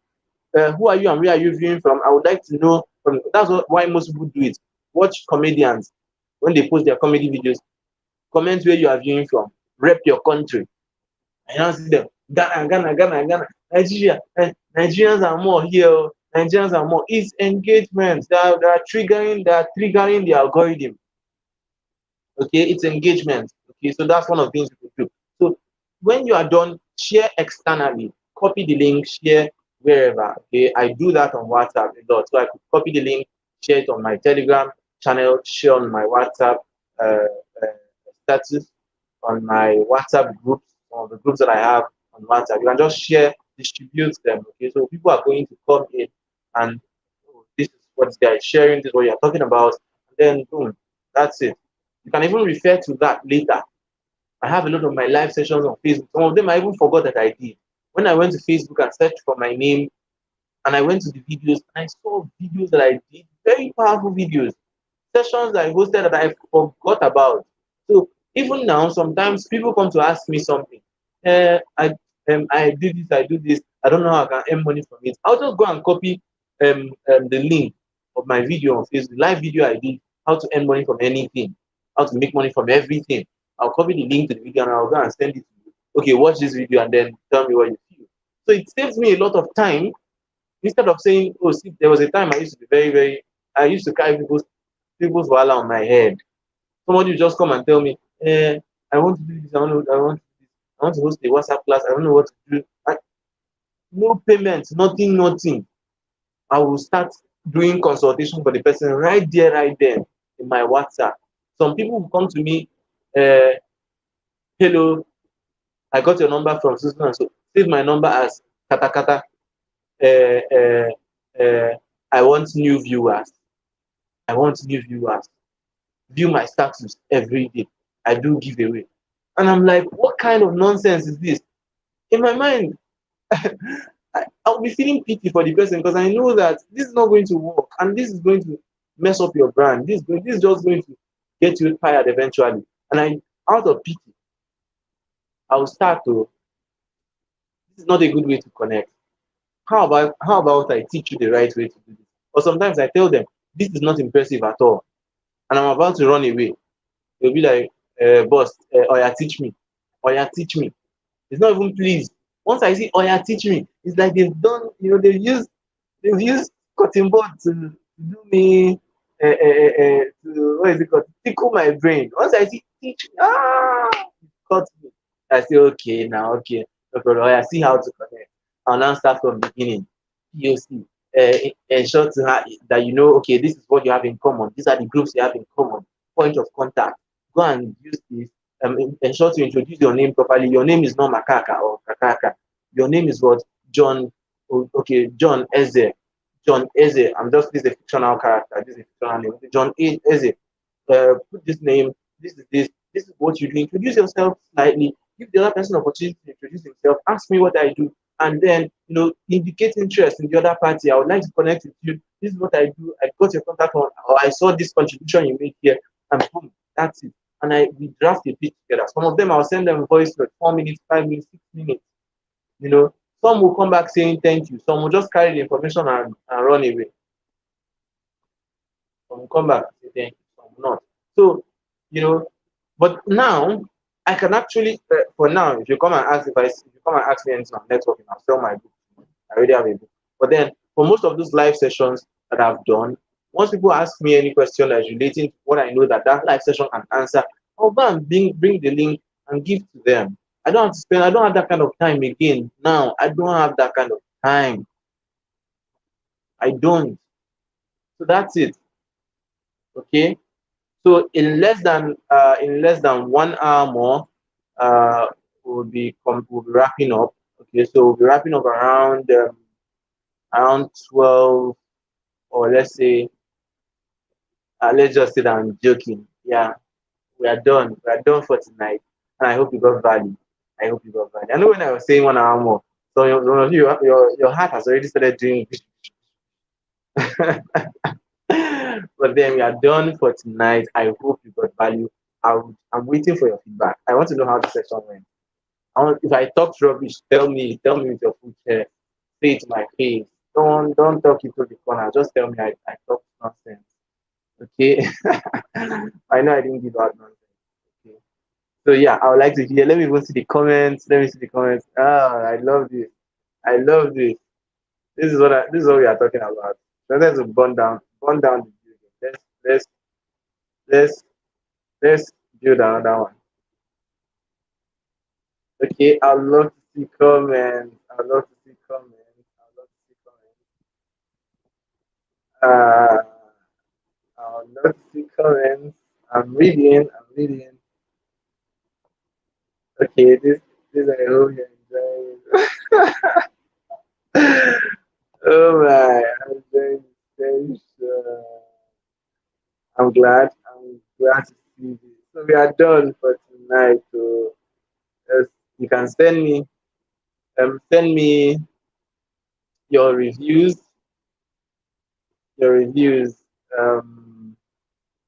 Who are you and where are you viewing from? I would like to know. Why most people do it. Watch comedians when they post their comedy videos. Comment where you are viewing from. Rep your country. I now see them. Ghana. Nigeria. Nigerians are more here. Nigerians are more. It's engagement. They are triggering the algorithm. Okay, it's engagement. Okay, so that's one of the things you could do. So when you are done, share externally. Copy the link, share wherever. Okay, I do that on WhatsApp a lot. So I could copy the link, share it on my Telegram channel, share on my WhatsApp uh, status, on my WhatsApp groups, on the groups that I have on WhatsApp. You can just share, distribute them. Okay, so people are going to come in and, oh, this is what they are sharing, this is what you're talking about, and then boom, that's it. You can even refer to that later. I have a lot of my live sessions on Facebook. Some of them I even forgot that I did. When I went to Facebook and searched for my name, and I went to the videos, and I saw videos that I did, very powerful videos, sessions that I hosted that I forgot about. So even now, sometimes people come to ask me something. I do this, I do this. I don't know how I can earn money from it. I'll just go and copy the link of my video on Facebook, live video I did, how to earn money from anything, how to make money from everything. I'll copy the link to the video and I'll go and send it to you. Okay, watch this video and then tell me what you feel. So it saves me a lot of time instead of saying, oh, see, there was a time I used to be I used to carry people's wala on my head. Somebody will just come and tell me, I want to do this, I want to host a WhatsApp class, I don't know what to do. No payment, nothing. I will start doing consultation for the person right there, right then in my WhatsApp. Some people will come to me, hello, I got your number from Susan and so save my number as Katakata. Uh, uh, uh, I want new viewers. I want new viewers. View my status every day. I do giveaway. And I'm like, what kind of nonsense is this? In my mind, I'll be feeling pity for the person because I know that this is not going to work and this is going to mess up your brand. This is just going to get you fired eventually. And out of pity, I will start to, this is not a good way to connect. How about I teach you the right way to do this? Or sometimes I tell them, this is not impressive at all. And I'm about to run away. They'll be like, boss, Oya, teach me. Oya, teach me. It's not even please. Once I see Oya, teach me, it's like they've done, they've used cutting board to do me, to, what is it called? Tickle my brain. Once I see teach me, it cut me. I say, okay, now, okay. No problem. Oya, see how to connect. I'll now start from beginning. POC. Ensure to have that okay, this is what you have in common. These are the groups you have in common. Point of contact. Go and use this. Ensure to introduce your name properly. Your name is not Makaka or Kakaka. Your name is what? John. Okay, John Eze. John Eze. I'm just this is a fictional character. This is a fictional name. Okay, John Eze. Put this name. This is this. This is what you do. Introduce yourself slightly. Give the other person opportunity to introduce himself. Ask me what I do, and then indicate interest in the other party. I would like to connect with you. This is what I do. I got your contact on, or I saw this contribution you made here, and boom, that's it. And we draft a pitch together. Some of them I'll send them a voice note, 4 minutes, 5 minutes, 6 minutes. You know, some will come back saying thank you. Some will just carry the information and run away. Some will come back and say thank you. Some will not. So, you know, but now I can actually, for now, if you come and ask if you come and ask me anything on networking, I'll sell my book. I already have a book. But then for most of those live sessions that I've done, once people ask me any question that is relating to what I know that live session can answer, I'll go and bring the link and give to them. I don't have that kind of time again. Now, I don't have that kind of time. I don't. So that's it. Okay. So in less than 1 hour more, uh, we'll be wrapping up. Okay, so we'll be wrapping up around 12, or let's just say that I'm joking. Yeah, we are done. We are done for tonight, and I hope you got value. I hope you got value. I know when I was saying 1 hour more, so some of you, your heart has already started doing. But then we are done for tonight. I hope you got value. I'm waiting for your feedback. I want to know how the session went. If I talked rubbish, tell me with your full chest. Say it to my face. Don't talk it to the corner. Just tell me I talked nonsense. Okay. I know I didn't give out nonsense. Okay. So yeah, I would like to hear. Let me go see the comments. Let me see the comments. Ah, I love this. I love this. This is what we are talking about. So let's burn down the building. Let's let's let's build another one. Okay, I'd love to see comments. I'd love to see comments. I'd love to see comments. Uh, I'd love to see comments. I'm reading. I'm reading. Okay, this I hope you enjoy. Oh my, I'm very sure. I'm glad to see this. So we are done for tonight. So yes, you can send me your reviews, your reviews um,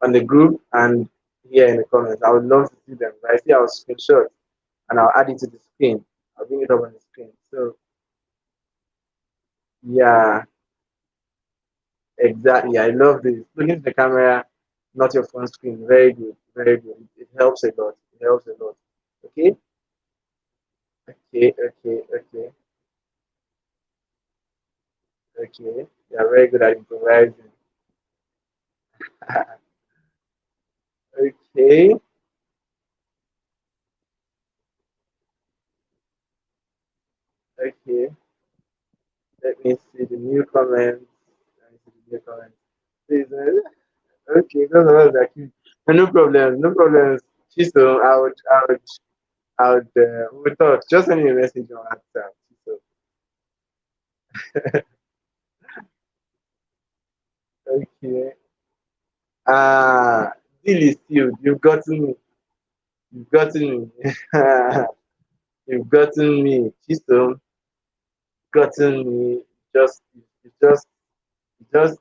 on the group and here in the comments. I would love to see them. I see I'll screenshot and I'll add it to the screen. I'll bring it up on the screen. So yeah, exactly. I love this. Looking at the camera, not your phone screen. Very good. Very good. It helps a lot. It helps a lot. Okay. Okay. Okay. Okay. Okay. You're very good at improvising. Okay. Okay. Let me see the new comments. Let me see the new comments. Please, okay, those are all that cute. No problems, no problems. Chiso, we'll talk. Just send me a message on WhatsApp. Chiso. Okay. Ah, deal is sealed. You've gotten me. You've gotten me. You've gotten me. Chiso, gotten me. Just, you just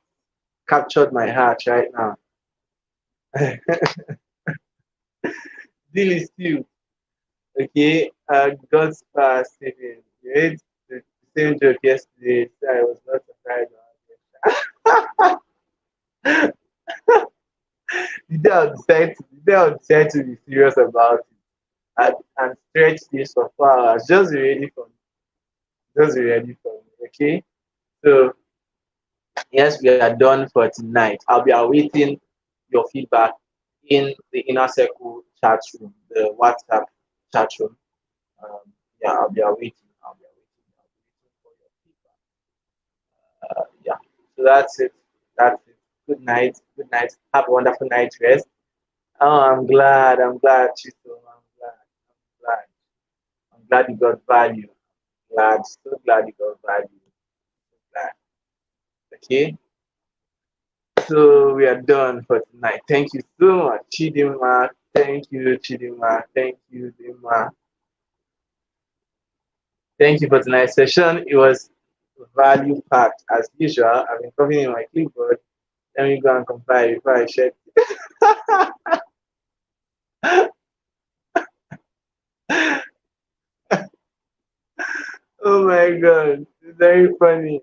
captured my heart right now. Deal is sealed. Okay, God's past Stephen. You made the same joke yesterday, so I was not surprised. The day I decide to be serious about it and stretch this for 4 hours, just be ready for me. Just be ready for me, okay? So, yes, we are done for tonight. I'll be awaiting your feedback in the inner circle chat room, the WhatsApp chat room. Yeah, I'll be awaiting. I'll be awaiting. I'll be waiting for your feedback. Yeah. So that's it. That's it. Good night. Good night. Have a wonderful night rest. Oh, I'm glad. I'm glad, Chiso. I'm glad. I'm glad. I'm glad you got value. Glad, so glad you got value. Glad. Okay. So we are done for tonight. Thank you so much, Chidima. Thank you, Chidima. Thank you, Dima. Thank you for tonight's session. It was value packed as usual. I've been copying in my clipboard. Let me go and compile before I share. Oh my god, it's very funny.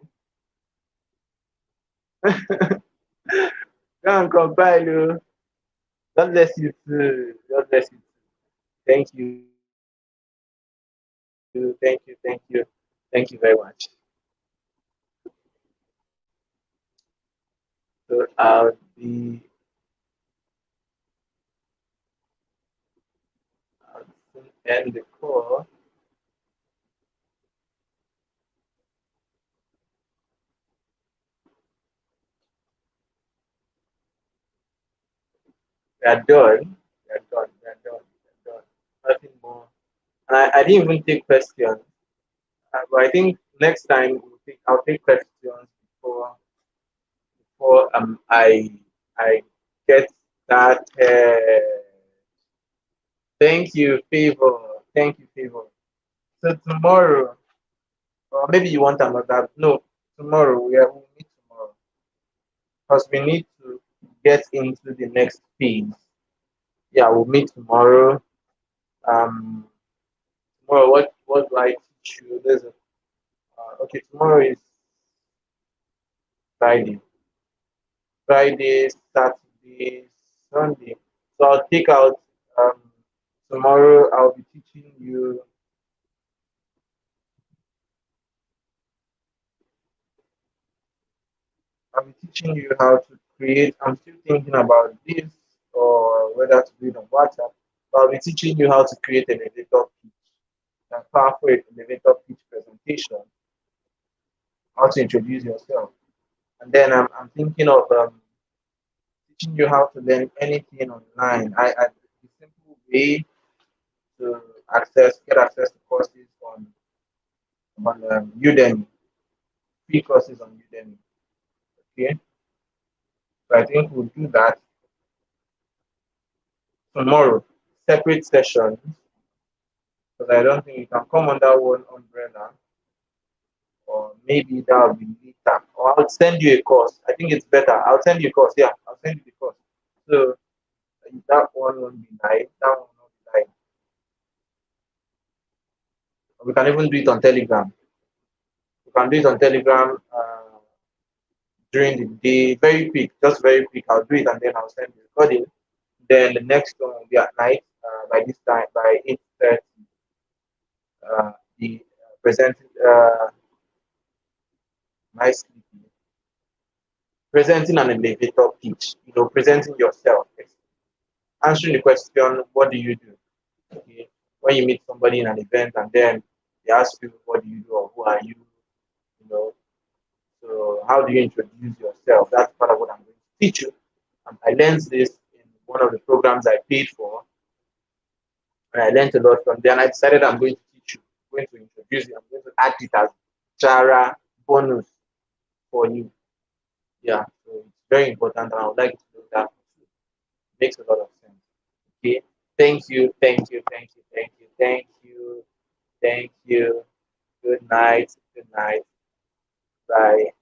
Go and compile. Oh. God bless you too. God bless you. Thank you. Thank you. Thank you. Thank you very much. So I'll soon end the call. We are done. We are done. We are done. We are done. Nothing more. And I didn't even take questions. But I think next time I'll take questions before I get that. Thank you, favor. Thank you, favor. So tomorrow, or maybe you want another. No, tomorrow we'll meet tomorrow because we need to get into the next phase. Yeah, we'll meet tomorrow. Um, tomorrow what do I teach you? Okay. Tomorrow is Friday. Friday, Saturday, Sunday. So I'll take out um, tomorrow. I'll be teaching you how to create. I'm still thinking about this or whether to do it on WhatsApp. But I'll be teaching you how to create an elevator pitch, a powerful elevator pitch presentation, how to introduce yourself. And then I'm thinking of teaching you how to learn anything online. The simple way to get access to courses on Udemy, free courses on Udemy. Okay, so I think we'll do that tomorrow, separate sessions, because I don't think you can come under one umbrella, or maybe that will be later. Or I'll send you a course. I think it's better. I'll send you a course. Yeah, I'll send you the course. So that one won't be live. That one will not be live. We can even do it on Telegram. We can do it on Telegram during the day, very quick, just very quick. I'll do it and then I'll send the recording. Then the next one will be at night. By this time, by 8:30, the presenting nicely, presenting an elevator pitch. Presenting yourself, answering the question, "What do you do?" Okay. When you meet somebody in an event and then they ask you, "What do you do?" or "Who are you?" You know. So how do you introduce yourself? That's part of what I'm going to teach you. And I learned this in one of the programs I paid for, and I learned a lot from there. And I decided I'm going to teach you, I'm going to introduce you, I'm going to add it as Jara bonus for you. Yeah, so it's very important, and I would like you to do that too. Makes a lot of sense. Okay. Thank you, thank you, thank you, thank you, thank you, thank you. Good night. Good night. Bye.